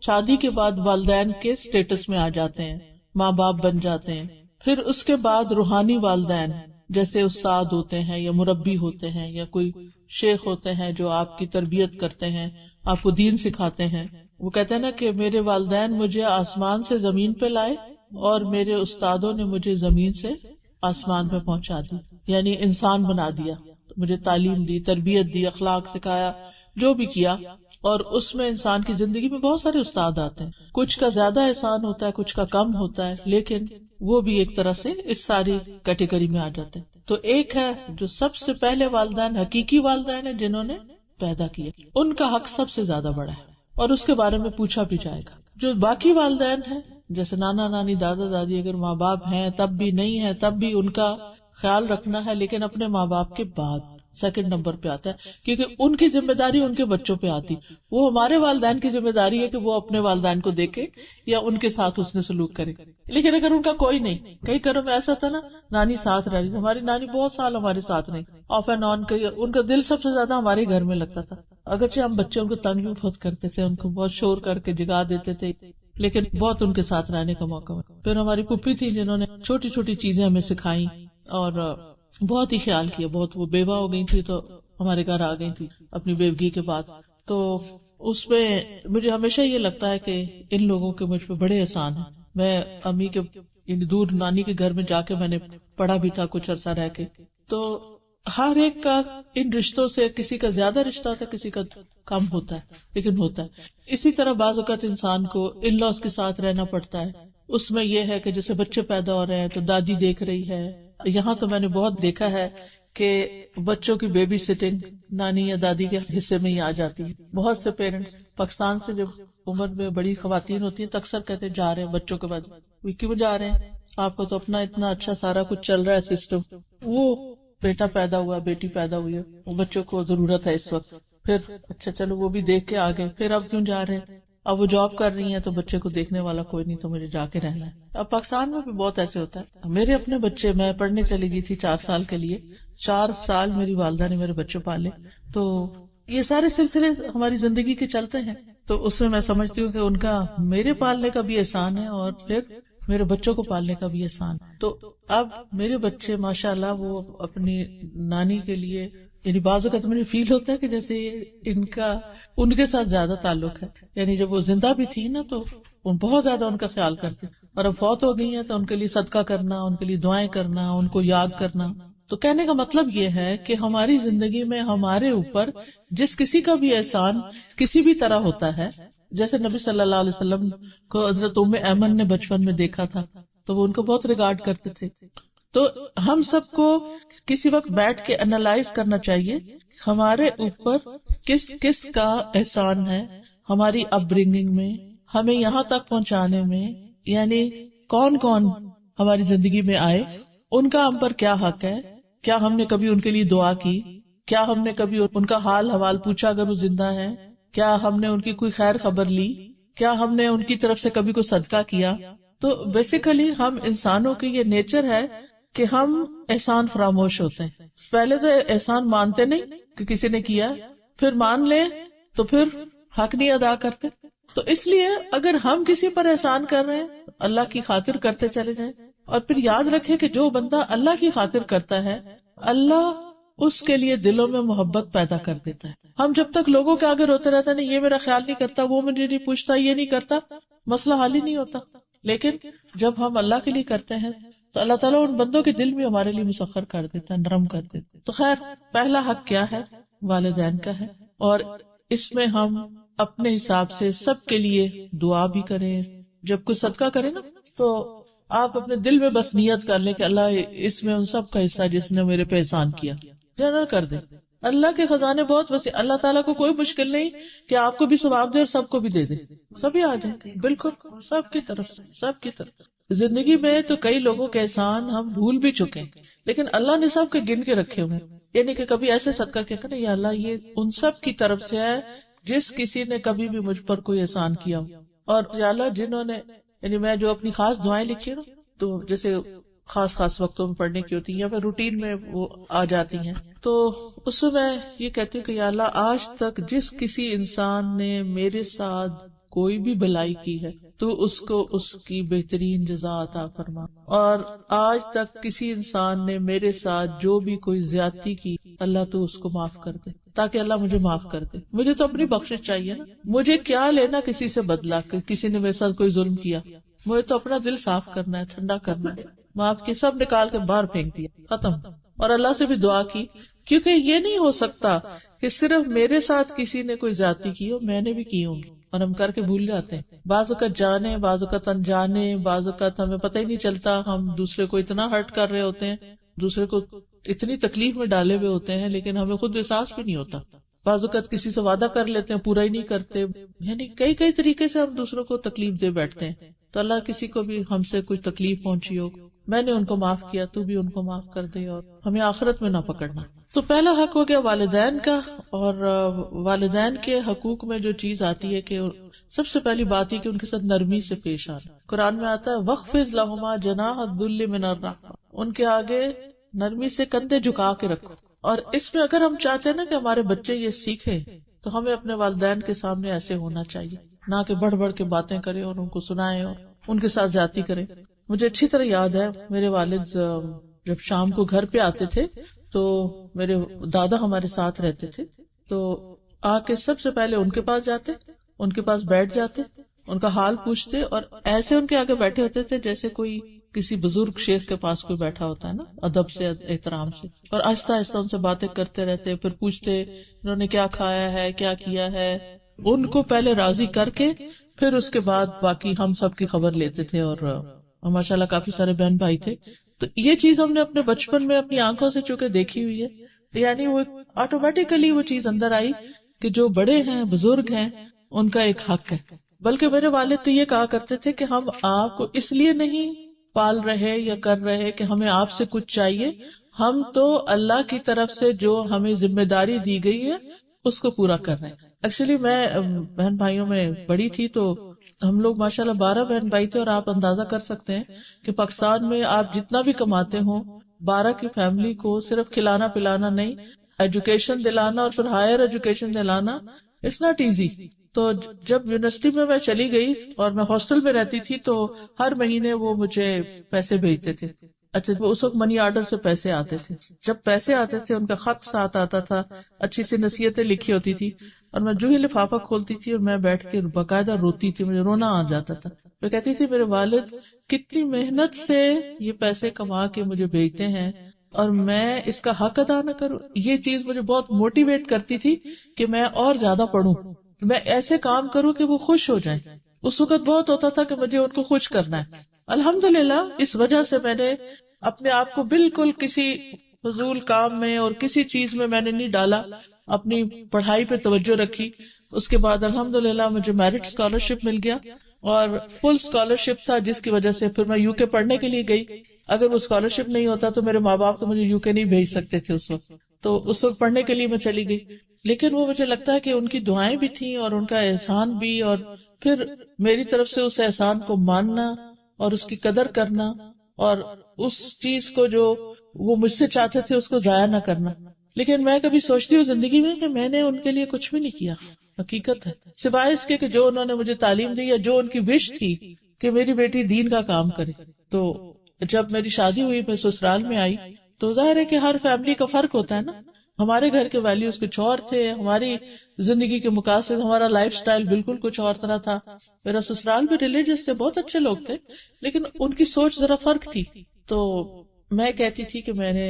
شادی کے بعد والدین کے سٹیٹس میں آ جاتے ہیں، ماں باپ بن جاتے ہیں. پھر اس کے بعد روحانی والدین جیسے استاد ہوتے ہیں یا مربی ہوتے ہیں یا کوئی شیخ ہوتے ہیں جو آپ کی تربیت کرتے ہیں، آپ کو دین سکھاتے ہیں. وہ کہتے ہیں نا کہ میرے والدین مجھے آسمان سے زمین پہ لائے اور میرے استادوں نے مجھے زمین سے آسمان پہ پہنچا دی، یعنی انسان بنا دیا، مجھے تعلیم دی، تربیت دی، اخلاق سکھایا، جو بھی کیا. اور اس میں انسان کی زندگی میں بہت سارے استاد آتے ہیں، کچھ کا زیادہ احسان ہوتا ہے، کچھ کا کم ہوتا ہے، لیکن وہ بھی ایک طرح سے اس ساری کیٹیگری میں آ جاتے ہیں. تو ایک ہے جو سب سے پہلے والدین حقیقی والدین ہیں جنہوں نے پیدا کیا، ان کا حق سب سے زیادہ بڑا ہے اور اس کے بارے میں پوچھا بھی جائے گا. جو باقی والدین ہیں جیسے نانا نانی، دادا دادی، اگر ماں باپ ہیں تب بھی، نہیں ہے تب بھی ان کا خیال رکھنا ہے، لیکن اپنے ماں باپ کے بعد. سیکنڈ نمبر پہ آتا ہے، کیونکہ ان کی ذمہ داری ان کے بچوں پہ آتی. وہ ہمارے والدین کی ذمہ داری ہے کہ وہ اپنے والدین کو دیکھے یا ان کے ساتھ حسن سلوک کرے. لیکن اگر ان کا کوئی نہیں، کئی گھروں میں ایسا تھا نا، نانی ساتھ رہ رہی، ہماری نانی بہت سال ہمارے ساتھ نہیں، آف اینڈ آن، ان کا دل سب سے زیادہ ہمارے گھر میں لگتا تھا. اگرچہ ہم بچے ان کو تنگ بھی بہت کرتے تھے، ان کو بہت شور کر کے جگا دیتے تھے، لیکن بہت ان کے ساتھ رہنے کا موقع ملا. پھر ہماری پھوپھی تھی جنہوں نے چھوٹی چھوٹی چیزیں ہمیں سکھائی اور بہت ہی خیال کیا. بہت وہ بیوہ ہو گئی تھی تو ہمارے گھر آ گئی تھی اپنی بیوگی کے بعد. تو اس میں مجھے ہمیشہ یہ لگتا ہے کہ ان لوگوں کے مجھ پہ بڑے احسان ہیں. میں امی کے دور نانی کے گھر میں جا کے میں نے پڑھا بھی تھا کچھ عرصہ رہ کے. تو ہر ایک کا ان رشتوں سے کسی کا زیادہ رشتہ ہوتا ہے، کسی کا کم ہوتا ہے، لیکن ہوتا ہے. اسی طرح بعض اوقات انسان کو ان لاز کے ساتھ رہنا پڑتا ہے. اس میں یہ ہے کہ جیسے بچے پیدا ہو رہے ہیں تو دادی دیکھ رہی ہے. یہاں تو میں نے بہت دیکھا ہے کہ بچوں کی بیبی سٹنگ نانی یا دادی کے حصے میں ہی آ جاتی ہے. بہت سے پیرنٹس پاکستان سے جب عمر میں بڑی خواتین ہوتی ہیں تو اکثر کہتے ہیں جا رہے ہیں بچوں کے بعد. کیوں جا رہے ہیں؟ آپ کو تو اپنا اتنا اچھا سارا کچھ چل رہا ہے سسٹم. وہ بیٹا پیدا ہوا، بیٹی پیدا ہوئی ہے، وہ بچوں کو ضرورت ہے اس وقت. پھر اچھا چلو وہ بھی دیکھ کے آگے، پھر اب کیوں جا رہے ہیں؟ اب وہ جاب کر رہی ہیں تو بچے کو دیکھنے والا کوئی نہیں تو مجھے جا کے رہنا ہے. اب پاکستان میں بھی بہت ایسے ہوتا ہے. میرے اپنے بچے، میں پڑھنے چلی گئی تھی 4 سال کے لیے، 4 سال میری والدہ نے میرے بچے پالے. تو یہ سارے سلسلے ہماری زندگی کے چلتے ہیں. تو اس میں میں سمجھتی ہوں کہ ان کا میرے پالنے کا بھی احسان ہے اور پھر میرے بچوں کو پالنے کا بھی احسان. تو اب میرے بچے ماشاءاللہ وہ اپنی نانی کے لیے، یعنی بعض اوقات مجھے فیل ہوتا ہے کہ جیسے ان کے ساتھ زیادہ تعلق ہے. یعنی جب وہ زندہ بھی تھی نا تو بہت زیادہ ان کا خیال کرتے، اور اب فوت ہو گئی ہیں تو ان کے لیے صدقہ کرنا، ان کے لیے دعائیں کرنا، ان کو یاد کرنا. تو کہنے کا مطلب یہ ہے کہ ہماری زندگی میں ہمارے اوپر جس کسی کا بھی احسان کسی بھی طرح ہوتا ہے، جیسے نبی صلی اللہ علیہ وسلم کو حضرت ام ایمن نے بچپن میں دیکھا تھا تو وہ ان کو بہت ریگارڈ کرتے تھے. تو ہم سب کو کسی وقت بیٹھ کے انالائز کرنا چاہیے ہمارے اوپر کس کس کا احسان ہے ہماری اپ برنگنگ میں، ہمیں یہاں تک پہنچانے میں. یعنی کون کون ہماری زندگی میں آئے، ان کا ہم پر کیا حق ہے. کیا ہم نے کبھی ان کے لیے دعا کی؟ کیا ہم نے کبھی ان کا حال حوال پوچھا اگر وہ زندہ ہیں؟ کیا ہم نے ان کی کوئی خیر خبر لی؟ کیا ہم نے ان کی طرف سے کبھی کوئی صدقہ کیا؟ تو بیسیکلی ہم انسانوں کی یہ نیچر ہے کہ ہم احسان فراموش ہوتے ہیں. پہلے تو احسان مانتے نہیں کہ کسی نے کیا، پھر مان لیں تو پھر حق نہیں ادا کرتے. تو اس لیے اگر ہم کسی پر احسان کر رہے ہیں اللہ کی خاطر کرتے چلے جائیں، اور پھر یاد رکھیں کہ جو بندہ اللہ کی خاطر کرتا ہے اللہ اس کے لیے دلوں میں محبت پیدا کر دیتا ہے. ہم جب تک لوگوں کے آگے روتے رہتے نہیں، یہ میرا خیال نہیں کرتا، وہ مجھے نہیں پوچھتا، یہ نہیں کرتا، مسئلہ حل ہی نہیں ہوتا. لیکن جب ہم اللہ کے لیے کرتے ہیں تو اللہ تعالیٰ ان بندوں کے دل بھی ہمارے لیے مسخر کر دیتا ہے، نرم کر دیتا ہے. تو خیر، پہلا حق کیا ہے؟ والدین کا ہے. اور اس میں ہم اپنے حساب سے سب کے لیے دعا بھی کریں. جب کوئی صدقہ کرے نا تو آپ اپنے دل میں بس نیت کر لیں کہ اللہ اس میں ان سب کا حصہ جس نے میرے پہ احسان کیا، جنرل کر دیں. اللہ کے خزانے بہت وسیع، اللہ تعالیٰ کو کوئی مشکل نہیں کہ آپ کو بھی ثواب دے اور سب کو بھی دے دے، سبھی آ جائیں گے بالکل سب کی طرف سے، سب کی طرف. زندگی میں تو کئی لوگوں کے احسان ہم بھول بھی چکے ہیں، لیکن اللہ نے سب کے گن کے رکھے ہوئے. یعنی کہ کبھی ایسے صدقہ کیا کہ یا اللہ یہ ان سب کی طرف سے ہے جس کسی نے کبھی بھی مجھ پر کوئی احسان کیا ہو. اور یا اللہ جنہوں نے، یعنی میں جو اپنی خاص دعائیں لکھی نا تو جیسے خاص وقتوں میں پڑھنے کی ہوتی ہیں یا پھر روٹین میں وہ آ جاتی ہیں، تو اس میں یہ کہتی ہوں کہ یا اللہ آج تک جس کسی انسان نے میرے ساتھ کوئی بھی بھلائی کی ہے تو اس کو اس کی بہترین جزا عطا فرما، اور آج تک کسی انسان نے میرے ساتھ جو بھی کوئی زیادتی کی اللہ تو اس کو معاف کر دے، تاکہ اللہ مجھے معاف کر دے. مجھے تو اپنی بخشش چاہیے نا، مجھے کیا لینا کسی سے بدلا کہ کسی نے میرے ساتھ کوئی ظلم کیا. مجھے تو اپنا دل صاف کرنا ہے، ٹھنڈا کرنا ہے، معاف کی سب نکال کے باہر پھینک دیا، ختم. اور اللہ سے بھی دعا کی، کیونکہ یہ نہیں ہو سکتا کہ صرف میرے ساتھ کسی نے کوئی زیادتی کی ہو، میں نے بھی کی ہوں گی، اور ہم کر کے بھول جاتے ہیں. بعض اوقات جانے، بعض اوقات انجانے، بعض اوقات ہمیں پتہ ہی نہیں چلتا، ہم دوسرے کو اتنا ہرٹ کر رہے ہوتے ہیں، دوسرے کو اتنی تکلیف میں ڈالے ہوئے ہوتے ہیں، لیکن ہمیں خود احساس بھی نہیں ہوتا. بعض اوقات کسی سے وعدہ کر لیتے ہیں، پورا ہی نہیں کرتے، یعنی کئی طریقے سے ہم دوسروں کو تکلیف دے بیٹھتے ہیں. تو اللہ کسی کو بھی ہم سے کوئی تکلیف پہنچی ہو، میں نے ان کو معاف کیا، تو بھی ان کو معاف کر دے، اور ہمیں آخرت میں نہ پکڑنا۔ تو پہلا حق ہو گیا والدین کا، اور والدین کے حقوق میں جو چیز آتی ہے کہ سب سے پہلی بات یہ کہ ان کے ساتھ نرمی سے پیش آنا۔ قرآن میں آتا ہے وَخْفِضْ لَهُمَا جَنَاحَ الذُّلِّ مِنَ الرَّحْمَةِ، ان کے آگے نرمی سے کندھے جھکا کے رکھو۔ اور اس میں اگر ہم چاہتے ہیں نا کہ ہمارے بچے یہ سیکھیں تو ہمیں اپنے والدین کے سامنے ایسے ہونا چاہیے، نہ کہ بڑھ بڑھ کے باتیں کریں اور ان کو سنائیں اور ان کے ساتھ زیادتی کریں۔ مجھے اچھی طرح یاد ہے میرے والد جب شام کو گھر پہ آتے تھے تو میرے دادا ہمارے ساتھ رہتے تھے، تو آ کے سب سے پہلے ان کے پاس جاتے، ان کے پاس بیٹھ جاتے، ان کا حال پوچھتے، اور ایسے ان کے آگے بیٹھے ہوتے تھے جیسے کوئی کسی بزرگ شیخ کے پاس کوئی بیٹھا ہوتا ہے نا، ادب سے احترام سے، اور آہستہ آہستہ ان سے باتیں کرتے رہتے، پھر پوچھتے انہوں نے کیا کھایا ہے، کیا کیا ہے، ان کو پہلے راضی کر کے پھر اس کے بعد باقی ہم سب کی خبر لیتے تھے۔ اور ماشاءاللہ کافی سارے بہن بھائی تھے، تو یہ چیز ہم نے اپنے بچپن میں اپنی آنکھوں سے چونکہ دیکھی ہوئی ہے، یعنی وہ آٹومیٹیکلی وہ چیز اندر آئی کہ جو بڑے ہیں، بزرگ ہیں، ان کا ایک حق ہے۔ بلکہ میرے والد تو یہ کہا کرتے تھے کہ ہم آپ کو اس لیے نہیں پال رہے یا کر رہے کہ ہمیں آپ سے کچھ چاہیے، ہم تو اللہ کی طرف سے جو ہمیں ذمہ داری دی گئی ہے اس کو پورا کر رہے ہیں۔ ایکچولی میں بہن بھائیوں میں بڑی تھی، تو ہم لوگ ماشاءاللہ 12 بہن بھائی تھے، اور آپ اندازہ کر سکتے ہیں کہ پاکستان میں آپ جتنا بھی کماتے ہوں 12 کی فیملی کو صرف کھلانا پلانا نہیں، ایجوکیشن دلانا اور پھر ہائر ایجوکیشن دلانا، اٹس ناٹ ایزی۔ تو جب یونیورسٹی میں چلی گئی اور میں ہاسٹل میں رہتی تھی تو ہر مہینے وہ مجھے پیسے بھیجتے تھے۔ اچھا، اس وقت منی آرڈر سے پیسے آتے تھے، جب پیسے آتے تھے ان کا خط ساتھ آتا تھا، اچھی سی نصیحتیں لکھی ہوتی تھی، اور میں جو ہی لفافہ کھولتی تھی اور میں بیٹھ کے باقاعدہ روتی تھی، مجھے رونا آ جاتا تھا۔ میں کہتی تھی میرے والد کتنی محنت سے یہ پیسے کما کے مجھے بھیجتے ہیں اور میں اس کا حق ادا نہ کروں۔ یہ چیز مجھے بہت موٹیویٹ کرتی تھی کہ میں اور زیادہ پڑھوں، میں ایسے کام کروں کہ وہ خوش ہو جائیں۔ اس وقت بہت ہوتا تھا کہ مجھے ان کو خوش کرنا ہے۔ الحمدللہ اس وجہ سے میں نے اپنے آپ کو بالکل کسی فضول کام میں اور کسی چیز میں نے نہیں ڈالا، اپنی پڑھائی پہ توجہ رکھی۔ اس کے بعد الحمدللہ مجھے میرٹ اسکالرشپ مل گیا، اور فل اسکالرشپ تھا، جس کی وجہ سے پھر میں یو کے پڑھنے کے لیے گئی۔ اگر وہ اسکالرشپ نہیں ہوتا تو میرے ماں باپ تو مجھے یو کے نہیں بھیج سکتے تھے اس وقت، تو اس وقت پڑھنے کے لیے میں چلی گئی۔ لیکن وہ مجھے لگتا ہے کہ ان کی دعائیں بھی تھیں اور ان کا احسان بھی، اور پھر میری طرف سے اس احسان کو ماننا اور اس کی قدر کرنا، اور اس چیز کو جو وہ مجھ سے چاہتے تھے اس کو ضائع نہ کرنا۔ لیکن میں کبھی سوچتی ہوں زندگی میں کہ میں نے ان کے لیے کچھ بھی نہیں کیا، حقیقت ہے، سوائے اس کے کہ جو انہوں نے مجھے تعلیم دی یا جو ان کی وش تھی کہ میری بیٹی دین کا کام کرے۔ تو جب میری شادی ہوئی، میں سسرال میں آئی، تو ظاہر ہے کہ ہر فیملی کا فرق ہوتا ہے نا۔ ہمارے گھر کے ویلیوز کچھ اور تھے، ہماری زندگی کے مقاصد، ہمارا لائف سٹائل بالکل کچھ اور طرح تھا۔ میرا سسرال بھی ریلیجس تھے، بہت اچھے لوگ تھے، لیکن ان کی سوچ ذرا فرق تھی۔ تو میں کہتی تھی کہ میں نے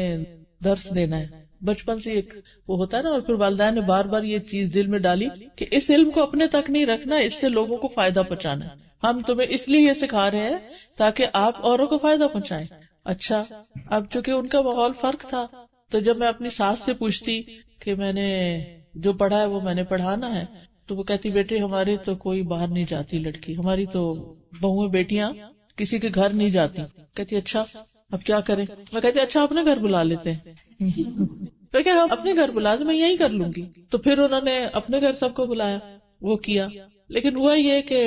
درس دینا ہے، بچپن سے ایک وہ ہوتا ہے نا، اور پھر والدین نے بار بار یہ چیز دل میں ڈالی کہ اس علم کو اپنے تک نہیں رکھنا، اس سے لوگوں کو فائدہ پہنچانا ہے، ہم تمہیں اس لیے یہ سکھا رہے ہیں تاکہ آپ اوروں کو فائدہ پہنچائیں۔ اچھا، اب چونکہ ان کا ماحول فرق تھا، تو جب میں اپنی ساس سے پوچھتی کہ میں نے جو پڑھا ہے وہ میں نے پڑھانا ہے، تو وہ کہتی بیٹے ہماری تو کوئی باہر نہیں جاتی لڑکی، ہماری تو بہویں بیٹیاں کسی کے گھر نہیں جاتی۔ کہتی اچھا اب کیا کریں؟ میں کہتی اچھا اپنے گھر بلا لیتے ہیں۔ تو کیا اپنے گھر بلا دیں، میں یہی کر لوں گی۔ تو پھر انہوں نے اپنے گھر سب کو بلایا، وہ کیا، لیکن ہوا یہ کہ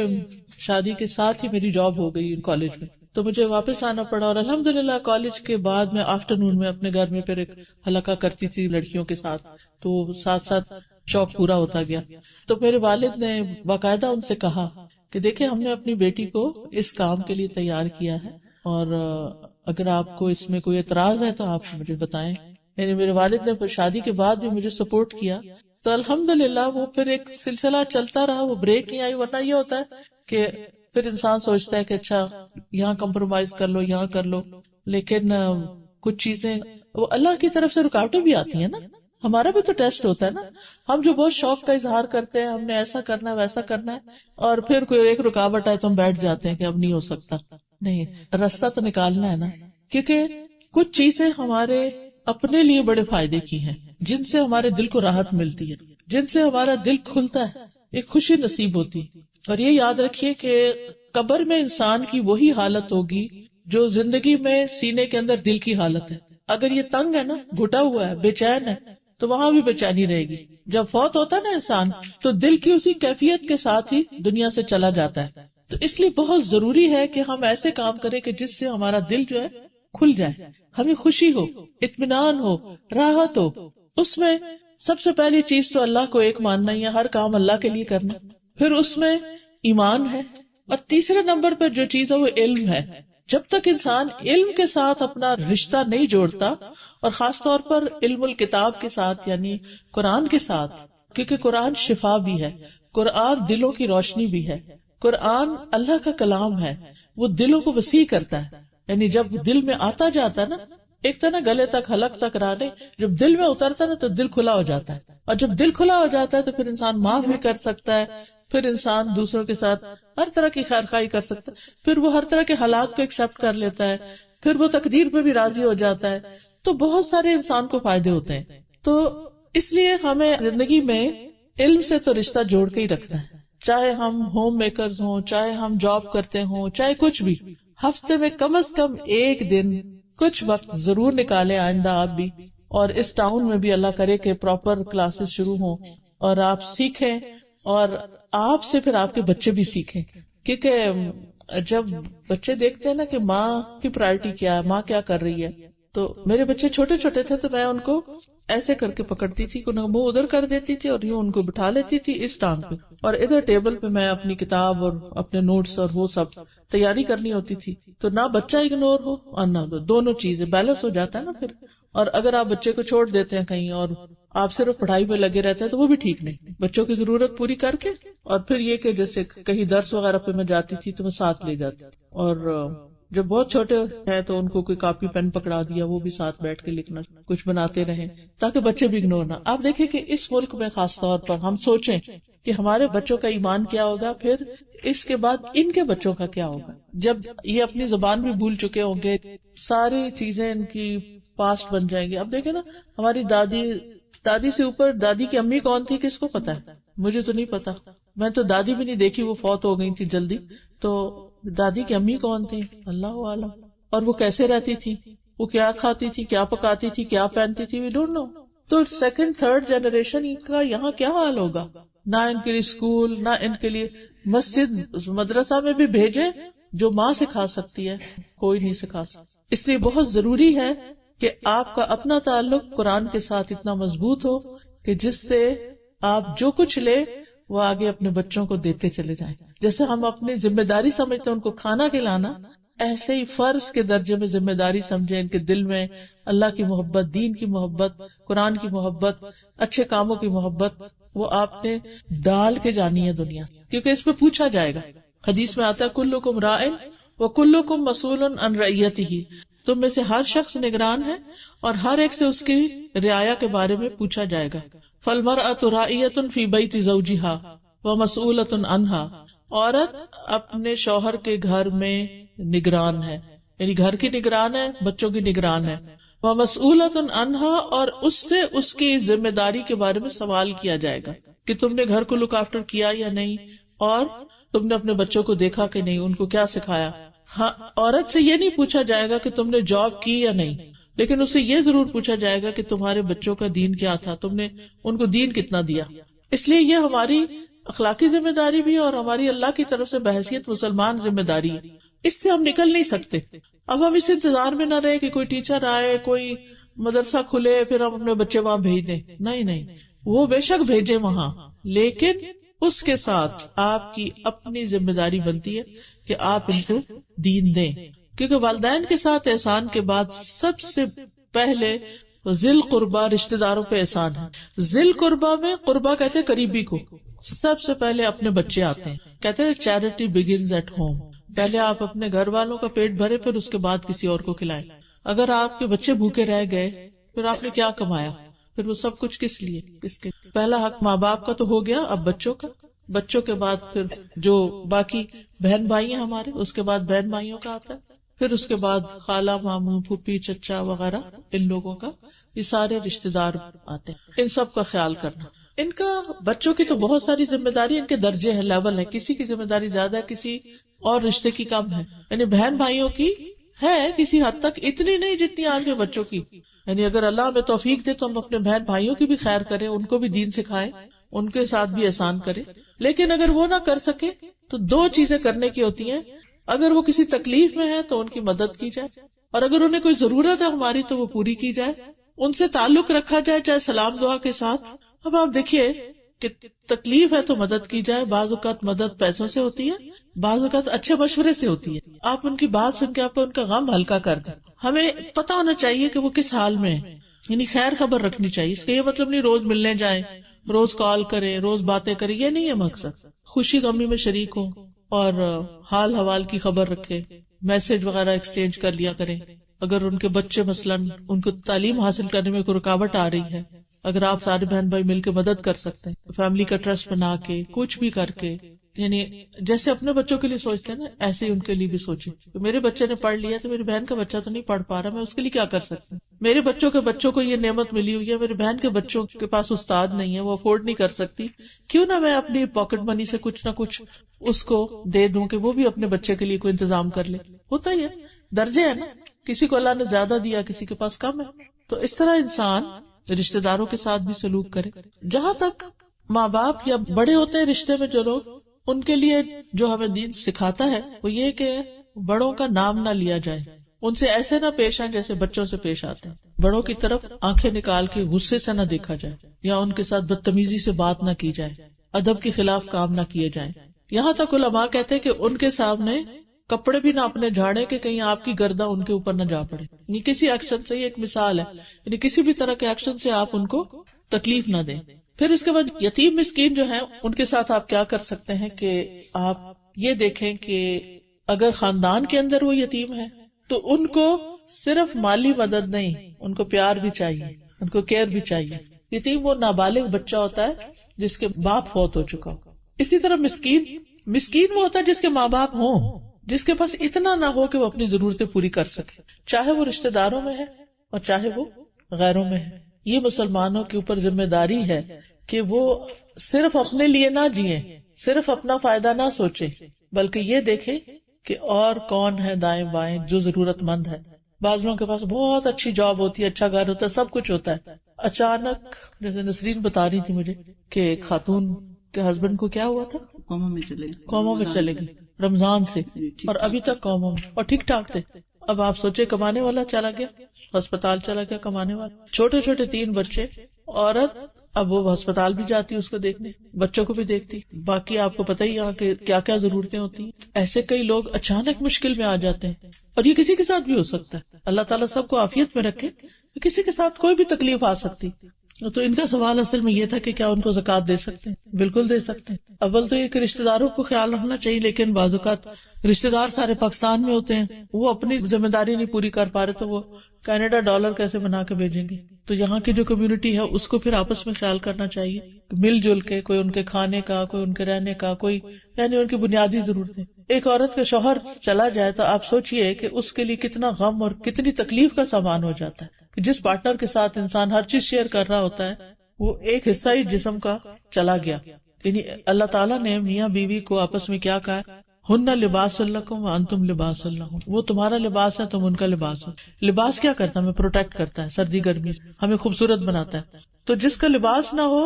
شادی کے ساتھ ہی میری جاب ہو گئی کالج میں، تو مجھے واپس آنا پڑا۔ اور الحمدللہ کالج کے بعد میں آفٹرنون میں اپنے گھر میں پھر ایک حلقہ کرتی تھی لڑکیوں کے ساتھ، تو ساتھ ساتھ شوق پورا ہوتا گیا۔ تو میرے والد نے باقاعدہ ان سے کہا کہ دیکھیں ہم نے اپنی بیٹی کو اس کام کے لیے تیار کیا ہے، اور اگر آپ کو اس میں کوئی اعتراض ہے تو آپ مجھے بتائیں۔ یعنی میرے والد نے پھر شادی کے بعد بھی مجھے سپورٹ کیا، تو الحمدللہ وہ پھر ایک سلسلہ چلتا رہا، وہ بریک نہیں آئی۔ ورنہ یہ ہوتا ہے کہ پھر انسان سوچتا ہے کہ اچھا یہاں کمپرومائز کر لو، یہاں کر لو، لیکن کچھ چیزیں وہ اللہ کی طرف سے رکاوٹیں بھی آتی ہیں نا، ہمارا بھی تو ٹیسٹ ہوتا ہے نا۔ ہم جو بہت شوق کا اظہار کرتے ہیں، ہم نے ایسا کرنا ہے ویسا کرنا ہے، اور پھر کوئی ایک رکاوٹ آئے تو ہم بیٹھ جاتے ہیں کہ اب نہیں ہو سکتا۔ نہیں، راستہ تو نکالنا ہے نا، کیونکہ کچھ چیزیں ہمارے اپنے لیے بڑے فائدے کی ہیں، جن سے ہمارے دل کو راحت ملتی ہے، جن سے ہمارا دل کھلتا ہے، ایک خوشی نصیب ہوتی ہے۔ اور یہ یاد رکھیے کہ قبر میں انسان کی وہی حالت ہوگی جو زندگی میں سینے کے اندر دل کی حالت ہے. اگر یہ تنگ ہے نا، گھٹا ہوا ہے، بے چین ہے، تو وہاں بھی بے چینی رہے گی. جب فوت ہوتا ہے نا انسان، تو دل کی اسی کیفیت کے ساتھ ہی دنیا سے چلا جاتا ہے. تو اس لیے بہت ضروری ہے کہ ہم ایسے کام کریں کہ جس سے ہمارا دل جو ہے کھل جائے، ہمیں خوشی ہو، اطمینان ہو، راحت ہو. اس میں سب سے پہلی چیز تو اللہ کو ایک ماننا ہی ہے، ہر کام اللہ کے لیے کرنا. پھر اس میں ایمان ہے، اور تیسرے نمبر پر جو چیز ہے وہ علم ہے. جب تک انسان علم کے ساتھ اپنا رشتہ نہیں جوڑتا، اور خاص طور پر علم الکتاب کے ساتھ یعنی قرآن کے ساتھ، کیونکہ قرآن شفا بھی ہے، قرآن دلوں کی روشنی بھی ہے، قرآن اللہ کا کلام ہے، وہ دلوں کو وسیع کرتا ہے. یعنی جب دل میں آتا جاتا ہے نا، ایک تو نا گلے تک حلق تک رانے، جب دل میں اترتا ہے نا تو دل کھلا ہو جاتا ہے. اور جب دل کھلا ہو جاتا ہے تو پھر انسان معاف بھی کر سکتا ہے، پھر انسان دوسروں کے ساتھ ہر طرح کی خیر خواہی کر سکتا ہے، پھر وہ ہر طرح کے حالات کو ایکسپٹ کر لیتا ہے، پھر وہ تقدیر پہ بھی راضی ہو جاتا ہے. تو بہت سارے انسان کو فائدے ہوتے ہیں. تو اس لیے ہمیں زندگی میں علم سے تو رشتہ جوڑ کے ہی رکھنا ہے. چاہے ہم ہوم میکرز ہوں، چاہے ہم جاب کرتے ہوں، چاہے کچھ بھی، ہفتے میں کم از کم ایک دن کچھ وقت ضرور نکالیں. آئندہ آپ بھی، اور اس ٹاؤن میں بھی اللہ کرے کہ پراپر کلاسز شروع ہوں اور آپ سیکھیں، اور آپ سے پھر آپ کے بچے بھی سیکھیں. کیونکہ جب بچے دیکھتے ہیں نا کہ ماں کی پرائرٹی کیا ہے، ماں کیا کر رہی ہے. تو میرے بچے چھوٹے چھوٹے تھے تو میں ان کو ایسے کر کے پکڑتی تھی کہ ان کا منہ ادھر کر دیتی تھی اور یوں ان کو بٹھا لیتی تھی اس ٹانگ پہ، اور ادھر ٹیبل پہ میں اپنی کتاب اور اپنے نوٹس اور وہ سب تیاری کرنی ہوتی تھی. تو نہ بچہ اگنور ہو اور نہ دونوں چیزیں بیلنس ہو جاتا ہے نا پھر. اور اگر آپ بچے کو چھوڑ دیتے ہیں کہیں اور آپ صرف پڑھائی میں لگے رہتے ہیں تو وہ بھی ٹھیک نہیں. بچوں کی ضرورت پوری کر کے، اور پھر یہ کہ جیسے کہیں درس وغیرہ پہ میں جاتی تھی تو میں ساتھ لے جاتی تھی، اور جب بہت چھوٹے ہیں تو ان کو کوئی کاپی پین پکڑا دیا، وہ بھی ساتھ بیٹھ کے لکھنا، کچھ بناتے رہیں تاکہ بچے بھی اگنور نہ. آپ دیکھیں کہ اس ملک میں خاص طور پر ہم سوچیں کہ ہمارے بچوں کا ایمان کیا ہوگا، پھر اس کے بعد ان کے بچوں کا کیا ہوگا. جب یہ اپنی زبان بھی بھول چکے ہوں گے، ساری چیزیں ان کی پاسٹ بن جائیں گی. اب دیکھیں نا، ہماری دادی سے اوپر دادی کی امی کون تھی کس کو پتا ہے؟ مجھے تو نہیں پتا، میں تو دادی بھی نہیں دیکھی، وہ فوت ہو گئی تھی جلدی. تو دادی کی امی کون تھی؟ اللہ عالم. اور وہ کیسے رہتی تھی، وہ کیا کھاتی تھی، کیا پکاتی تھی، کیا پہنتی تھی، وی ڈونٹ نو. تو سیکنڈ تھرڈ جنریشن کا یہاں کیا حال ہوگا؟ نہ ان کے لیے اسکول، نہ ان کے لیے مسجد مدرسہ میں بھی بھیجیں. جو ماں سکھا سکتی ہے کوئی نہیں سکھا سکتا. اس لیے بہت ضروری ہے کہ آپ کا اپنا تعلق قرآن کے ساتھ اتنا مضبوط ہو کہ جس سے آپ جو کچھ لے وہ آگے اپنے بچوں کو دیتے چلے جائیں. جیسے ہم اپنی ذمہ داری سمجھتے ہیں ان کو کھانا کھلانا، ایسے ہی فرض کے درجے میں ذمہ داری سمجھیں ان کے دل میں اللہ کی محبت، دین کی محبت، قرآن کی محبت، اچھے کاموں کی محبت، وہ آپ نے ڈال کے جانی ہے دنیا، کیونکہ اس پہ پوچھا جائے گا. حدیث میں آتا ہے کلکم راعٍ وکلکم مسئول عن رعیتہ، تم میں سے ہر شخص نگران ہے اور ہر ایک سے اس کی رعایا کے بارے میں پوچھا جائے گا. فالمرأة راعیۃ فی بیت زوجہا ومسئولۃ عنہا، عورت اپنے شوہر کے گھر میں نگران ہے، یعنی گھر کی نگران ہے، بچوں کی نگران ہے. ومسئولۃ عنہا، اور اس سے اس کی ذمہ داری کے بارے میں سوال کیا جائے گا کہ تم نے گھر کو لک آفٹر کیا یا نہیں، اور تم نے اپنے بچوں کو دیکھا کہ نہیں، ان کو کیا سکھایا. ہاں، عورت سے یہ نہیں پوچھا جائے گا کہ تم نے جاب کی یا نہیں، لیکن اس سے یہ ضرور پوچھا جائے گا کہ تمہارے بچوں کا دین کیا تھا، تم نے ان کو دین کتنا دیا. اس لیے یہ ہماری اخلاقی ذمہ داری بھی اور ہماری اللہ کی طرف سے بحیثیت مسلمان ذمہ داری ہے. اس سے ہم نکل نہیں سکتے. اب ہم اس انتظار میں نہ رہے کہ کوئی ٹیچر آئے، کوئی مدرسہ کھلے، پھر ہم اپنے بچے وہاں بھیج دیں. نہیں، وہ بے شک بھیجیں وہاں، لیکن اس کے ساتھ آپ کی اپنی ذمہ داری بنتی ہے کہ آپ ان کو دین دیں. کیونکہ والدین کے ساتھ احسان کے بعد سب سے پہلے ذل قربا، رشتہ داروں پہ احسان ہے. ذل قربا میں، قربا کہتے ہیں قریبی کو، سب سے پہلے اپنے بچے آتے ہیں. کہتے ہیں چیریٹی بگنز ایٹ ہوم. پہلے آپ اپنے گھر والوں کا پیٹ بھرے، پھر اس کے بعد کسی اور کو کھلائیں. اگر آپ کے بچے بھوکے رہ گئے پھر آپ نے کیا کمایا؟ پھر وہ سب کچھ کس لیے؟ کس کے؟ پہلا حق ماں باپ کا تو ہو گیا، اب بچوں کا. بچوں کے بعد پھر جو باقی بہن بھائی ہیں ہمارے، اس کے بعد بہن بھائیوں کا آتا ہے، پھر اس کے بعد خالہ، ماموں، پھوپھی، چچا وغیرہ، ان لوگوں کا، یہ سارے رشتہ دار آتے ہیں. ان سب کا خیال کرنا. ان کا بچوں کی تو بہت ساری ذمہ داری، ان کے درجے ہیں، لیول ہے، کسی کی ذمہ داری زیادہ ہے، کسی اور رشتے کی کم ہے. یعنی بہن بھائیوں کی ہے کسی حد تک، اتنی نہیں جتنی آج کے بچوں کی. یعنی اگر اللہ ہمیں توفیق دے تو ہم اپنے بہن بھائیوں کی بھی خیر کریں، ان کو بھی دین سکھائیں، ان کے ساتھ بھی احسان کریں. لیکن اگر وہ نہ کر سکے تو دو چیزیں کرنے کی ہوتی ہیں. اگر وہ کسی تکلیف میں ہے تو ان کی مدد کی جائے، اور اگر انہیں کوئی ضرورت ہے ہماری تو وہ پوری کی جائے. ان سے تعلق رکھا جائے، چاہے سلام دعا کے ساتھ. اب آپ دیکھیے کہ تکلیف ہے تو مدد کی جائے. بعض اوقات مدد پیسوں سے ہوتی ہے، بعض اوقات اچھے مشورے سے ہوتی ہے. آپ ان کی بات سن کے آپ ان کا غم ہلکا کر دیں. ہمیں پتہ ہونا چاہیے کہ وہ کس حال میں ہے، یعنی خیر خبر رکھنی چاہیے. اس کا یہ مطلب نہیں روز ملنے جائیں، روز کال کریں، روز باتیں کریں، یہ نہیں ہے مقصد. خوشی غمی میں شریک ہوں اور حال حوال کی خبر رکھیں، میسج وغیرہ ایکسچینج کر لیا کریں. اگر ان کے بچے مثلاً ان کو تعلیم حاصل کرنے میں کوئی رکاوٹ آ رہی ہے، اگر آپ سارے بہن بھائی مل کے مدد کر سکتے ہیں، فیملی کا ٹرسٹ بنا کے کچھ بھی کر کے، یعنی جیسے اپنے بچوں کے لیے سوچتے ہیں نا، ایسے ہی ان کے لیے بھی سوچیں کہ میرے بچے نے پڑھ لیا تو میری بہن کا بچہ تو نہیں پڑھ پا رہا، میں اس کے لیے کیا کر سکتی ہوں. میرے بچوں کے بچوں کو یہ نعمت ملی ہوئی ہے، میری بہن کے بچوں کے پاس استاد نہیں ہے، وہ افورڈ نہیں کر سکتی، کیوں نہ میں اپنی پاکٹ منی سے کچھ نہ کچھ اس کو دے دوں کہ وہ بھی اپنے بچے کے لیے کوئی انتظام کر لے. ہوتا ہی ہے، درجے ہے نا، کسی کو اللہ نے زیادہ دیا، کسی کے پاس کم ہے. تو اس طرح انسان رشتہ داروں کے ساتھ بھی سلوک کرے. جہاں تک ماں باپ یا بڑے ہوتے ہیں رشتے میں جو لوگ، ان کے لیے جو ہمیں دین سکھاتا ہے وہ یہ کہ بڑوں کا نام نہ لیا جائے، ان سے ایسے نہ پیش آئیں جیسے بچوں سے پیش آتے ہیں. بڑوں کی طرف آنکھیں نکال کے غصے سے نہ دیکھا جائے، یا ان کے ساتھ بدتمیزی سے بات نہ کی جائے، ادب کے خلاف کام نہ کیے جائیں. یہاں تک علماء کہتے ہیں کہ ان کے سامنے کپڑے بھی نہ اپنے جھاڑے کہ کہیں آپ کی گردہ ان کے اوپر نہ جا پڑے. یہ کسی ایکشن سے، یہ ایک مثال ہے، یعنی کسی بھی طرح کے ایکشن سے آپ ان کو تکلیف نہ دیں. پھر اس کے بعد یتیم مسکین جو ہیں ان کے ساتھ آپ کیا کر سکتے ہیں کہ آپ یہ دیکھیں کہ اگر خاندان کے اندر وہ یتیم ہے تو ان کو صرف مالی مدد نہیں، ان کو پیار بھی چاہیے، ان کو کیئر بھی چاہیے. یتیم وہ نابالغ بچہ ہوتا ہے جس کے باپ فوت ہو چکا ہو. اسی طرح مسکین وہ ہوتا ہے جس کے ماں باپ ہوں، جس کے پاس اتنا نہ ہو کہ وہ اپنی ضرورتیں پوری کر سکے، چاہے وہ رشتہ داروں میں ہے اور چاہے وہ غیروں میں ہے. یہ مسلمانوں کے اوپر ذمہ داری ہے کہ وہ صرف اپنے لیے نہ جئیں، صرف اپنا فائدہ نہ سوچیں، بلکہ یہ دیکھیں کہ اور کون ہے دائیں بائیں جو ضرورت مند ہے. بعض لوگوں کے پاس بہت اچھی جاب ہوتی ہے، اچھا گھر ہوتا ہے، سب کچھ ہوتا ہے، اچانک جیسے نسرین بتا رہی تھی مجھے کہ ایک خاتون کے ہسبینڈ کو کیا ہوا تھا، قوموں میں چلے گئے رمضان سے، اور ابھی تک قوموں میں، اور ٹھیک ٹھاک تھے. اب آپ سوچے کمانے والا چلا گیا، ہسپتال چلا گیا کمانے والا، چھوٹے چھوٹے 3 بچے، عورت اب وہ ہسپتال بھی جاتی اس کو دیکھنے، بچوں کو بھی دیکھتی، باقی آپ کو پتہ ہی ہے کہ کیا کیا ضرورتیں ہوتی ہیں. ایسے کئی لوگ اچانک مشکل میں آ جاتے ہیں، اور یہ کسی کے ساتھ بھی ہو سکتا ہے. اللہ تعالیٰ سب کو عافیت میں رکھے، کسی کے ساتھ کوئی بھی تکلیف آ سکتی. تو ان کا سوال اصل میں یہ تھا کہ کیا ان کو زکوٰۃ دے سکتے ہیں؟ بالکل دے سکتے ہیں. اول تو یہ کہ رشتہ داروں کو خیال رکھنا چاہیے، لیکن بعض اوقات رشتہ دار سارے پاکستان میں ہوتے ہیں، وہ اپنی ذمہ داری نہیں پوری کر پا رہے تو وہ کینیڈا ڈالر کیسے بنا کے بھیجیں گے. تو یہاں کی جو کمیونٹی ہے اس کو پھر آپس میں خیال کرنا چاہیے، مل جل کے، کوئی ان کے کھانے کا، کوئی ان کے رہنے کا، کوئی یعنی ان کی بنیادی ضرورتیں. ایک عورت کا شوہر چلا جائے تو آپ سوچئے کہ اس کے لیے کتنا غم اور کتنی تکلیف کا سامان ہو جاتا ہے کہ جس پارٹنر کے ساتھ انسان ہر چیز شیئر کر رہا ہوتا ہے وہ ایک حصہ ہی جسم کا چلا گیا. یعنی اللہ تعالیٰ نے میاں بیوی کو آپس میں کیا کہا، ہن لباس لکم وانتم لباس لہن، وہ تمہارا لباس ہے، تم ان کا لباس ہو. لباس کیا کرتا ہے؟ ہمیں پروٹیکٹ کرتا ہے سردی گرمی سے، ہمیں خوبصورت بناتا ہے. تو جس کا لباس نہ ہو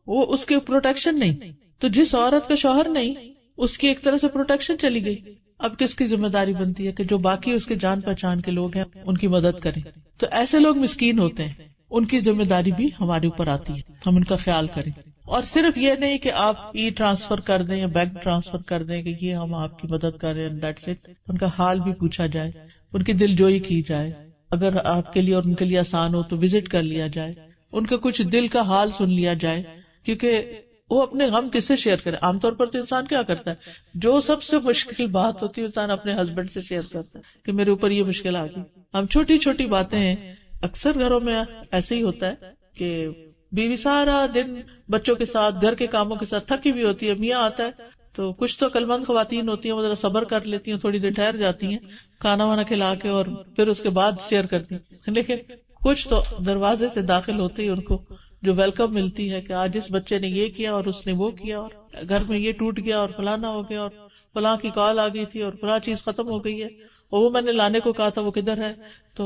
وہ اس کی پروٹیکشن نہیں. تو جس عورت کا شوہر نہیں اس کی ایک طرح سے پروٹیکشن چلی گئی. اب کس کی ذمہ داری بنتی ہے کہ جو باقی اس کے جان پہچان کے لوگ ہیں ان کی مدد کریں. تو ایسے لوگ مسکین ہوتے ہیں، ان کی ذمہ داری بھی ہمارے اوپر آتی ہے، ہم ان کا خیال کریں. اور صرف یہ نہیں کہ آپ ای ٹرانسفر کر دیں یا بینک ٹرانسفر کر دیں کہ یہ ہم آپ کی مدد کر رہے ہیں، دیٹس اٹ. ان کا حال بھی پوچھا جائے، ان کی دل جوئی کی جائے، اگر آپ کے لیے اور ان کے لیے آسان ہو تو وزٹ کر لیا جائے، ان کا کچھ دل کا حال سن لیا جائے، کیونکہ وہ اپنے غم کس سے شیئر کرے. عام طور پر تو انسان کیا کرتا ہے، جو سب سے مشکل بات ہوتی ہے انسان اپنے ہسبینڈ سے شیئر کرتا ہے کہ میرے اوپر یہ مشکل آ گئی. ہم چھوٹی چھوٹی باتیں ہیں، اکثر گھروں میں ایسے ہی ہوتا ہے کہ بیوی سارا دن بچوں کے ساتھ گھر کے کاموں کے ساتھ تھکی بھی ہوتی ہے، میاں آتا ہے تو کچھ تو عقلمند خواتین ہوتی ہیں وہ ذرا صبر کر لیتی ہیں، تھوڑی دیر ٹھہر جاتی ہیں کھانا وانا کھلا کے اور پھر اس کے بعد شیئر کرتی ہیں. لیکن کچھ تو دروازے سے داخل ہوتے ہی ان کو جو ویلکم ملتی ہے کہ آج اس بچے نے یہ کیا اور اس نے وہ کیا، اور گھر میں یہ ٹوٹ گیا اور فلانا ہو گیا اور فلاں کی کال آ گئی تھی اور فلاں چیز ختم ہو گئی ہے، اور وہ میں نے لانے کو کہا تھا وہ کدھر ہے، تو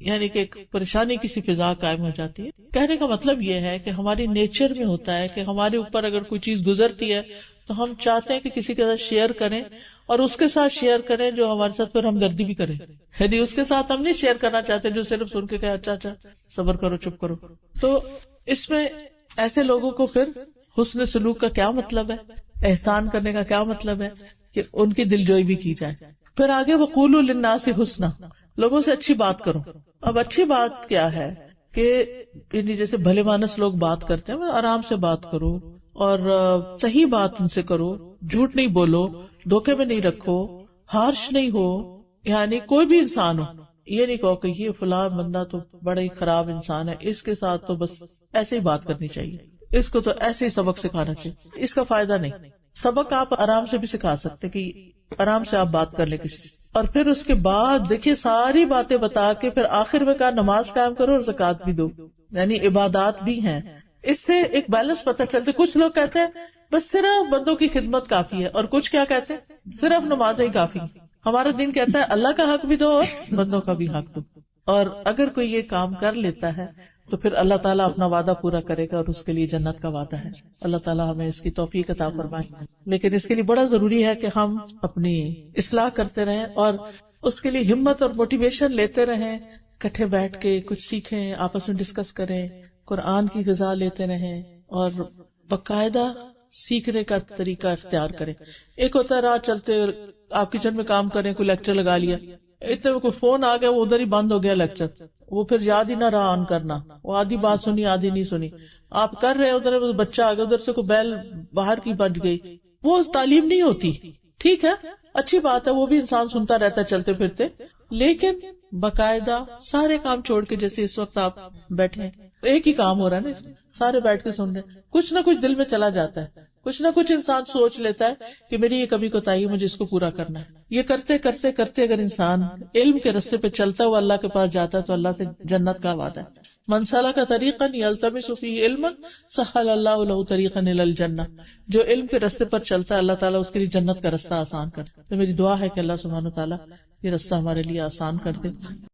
یعنی کہ ایک پریشانی کی سی فضا قائم ہو جاتی ہے. کہنے کا مطلب یہ ہے کہ ہماری نیچر میں ہوتا ہے کہ ہمارے اوپر اگر کوئی چیز گزرتی ہے تو ہم چاہتے ہیں کہ کسی کے ساتھ شیئر کریں، اور اس کے ساتھ شیئر کریں جو ہمارے ساتھ پھر ہمدردی بھی کرے. یعنی اس کے ساتھ ہم نہیں شیئر کرنا چاہتے جو صرف سن کے کہے اچھا اچھا صبر کرو چپ کرو. تو اس میں ایسے لوگوں کو پھر حسن سلوک کا کیا مطلب ہے، احسان کرنے کا کیا مطلب ہے کہ ان کی دلجوئی بھی کی جائے. پھر آگے وقولوا للناس حسنا، لوگوں سے اچھی بات کرو. اب اچھی بات کیا ہے کہ یعنی جیسے بھلے مانس لوگ بات کرتے ہیں آرام سے بات کرو اور صحیح بات ان سے کرو، جھوٹ نہیں بولو، دھوکے میں نہیں رکھو، ہارش نہیں ہو. یعنی کوئی بھی انسان ہو، یہ نہیں کہو کہ یہ فلاں بندہ تو بڑا ہی خراب انسان ہے، اس کے ساتھ تو بس ایسے ہی بات کرنی چاہیے، اس کو تو ایسے ہی سبق سکھانا چاہیے. اس کا فائدہ نہیں. سبق آپ آرام سے بھی سکھا سکتے کہ آرام سے آپ بات کر لیں کسی سے، اور پھر اس کے بعد دیکھیے ساری باتیں بتا کے پھر آخر میں کہا نماز قائم کرو اور زکوٰۃ بھی دو، یعنی عبادات بھی ہیں. اس سے ایک بیلنس پتہ چلتے. کچھ لوگ کہتے ہیں بس صرف بندوں کی خدمت کافی ہے، اور کچھ کیا کہتے ہیں صرف نماز ہی کافی. ہمارا دین کہتا ہے اللہ کا حق بھی دو اور بندوں کا بھی حق دو. اور اگر کوئی یہ کام کر لیتا ہے تو پھر اللہ تعالیٰ اپنا وعدہ پورا کرے گا اور اس کے لیے جنت کا وعدہ ہے. اللہ تعالیٰ ہمیں اس کی توفیق عطا فرمائے. لیکن اس کے لیے بڑا ضروری ہے کہ ہم اپنی اصلاح کرتے رہیں اور اس کے لیے ہمت اور موٹیویشن لیتے رہیں. کٹھے بیٹھ کے کچھ سیکھیں، آپس میں ڈسکس کریں، قرآن کی غذا لیتے رہیں اور باقاعدہ سیکھنے کا طریقہ اختیار کریں. ایک ہوتا ہے رات چلتے آپ کچن میں کام کریں، کوئی لیکچر لگا لیا، اتنے میں کوئی فون آ گیا، وہ ادھر ہی بند ہو گیا لیکچر، وہ پھر یاد ہی نہ رہا آن کرنا، وہ آدھی بات سنی آدھی نہیں سنی. آپ کر رہے ادھر بچہ آ گیا، ادھر سے کوئی بیل باہر کی بج گئی. وہ تعلیم نہیں ہوتی. ٹھیک ہے اچھی بات ہے، وہ بھی انسان سنتا رہتا ہے چلتے پھرتے، لیکن باقاعدہ سارے کام چھوڑ کے، جیسے اس وقت آپ بیٹھے ہیں ایک ہی کام ہو رہا ہے نا، سارے بیٹھ کے سن رہے ہیں، کچھ نہ کچھ دل میں چلا جاتا ہے، کچھ نہ کچھ انسان سوچ لیتا ہے کہ میری یہ کبھی کوتاہی ہے، مجھے اس کو پورا کرنا ہے. یہ کرتے کرتے کرتے اگر انسان علم کے راستے پہ چلتا ہوا اللہ کے پاس جاتا ہے تو اللہ سے جنت کا وعدہ ہے. من سلک طریقا یلتمس فیہ علما سہل اللہ لہ طریقا الی الجنہ. جو علم کے راستے پر چلتا ہے اللہ تعالیٰ اس کے لیے جنت کا راستہ آسان کرتا ہے. تو میری دعا ہے کہ اللہ سبحانہ و تعالیٰ یہ راستہ ہمارے لیے آسان کر دے.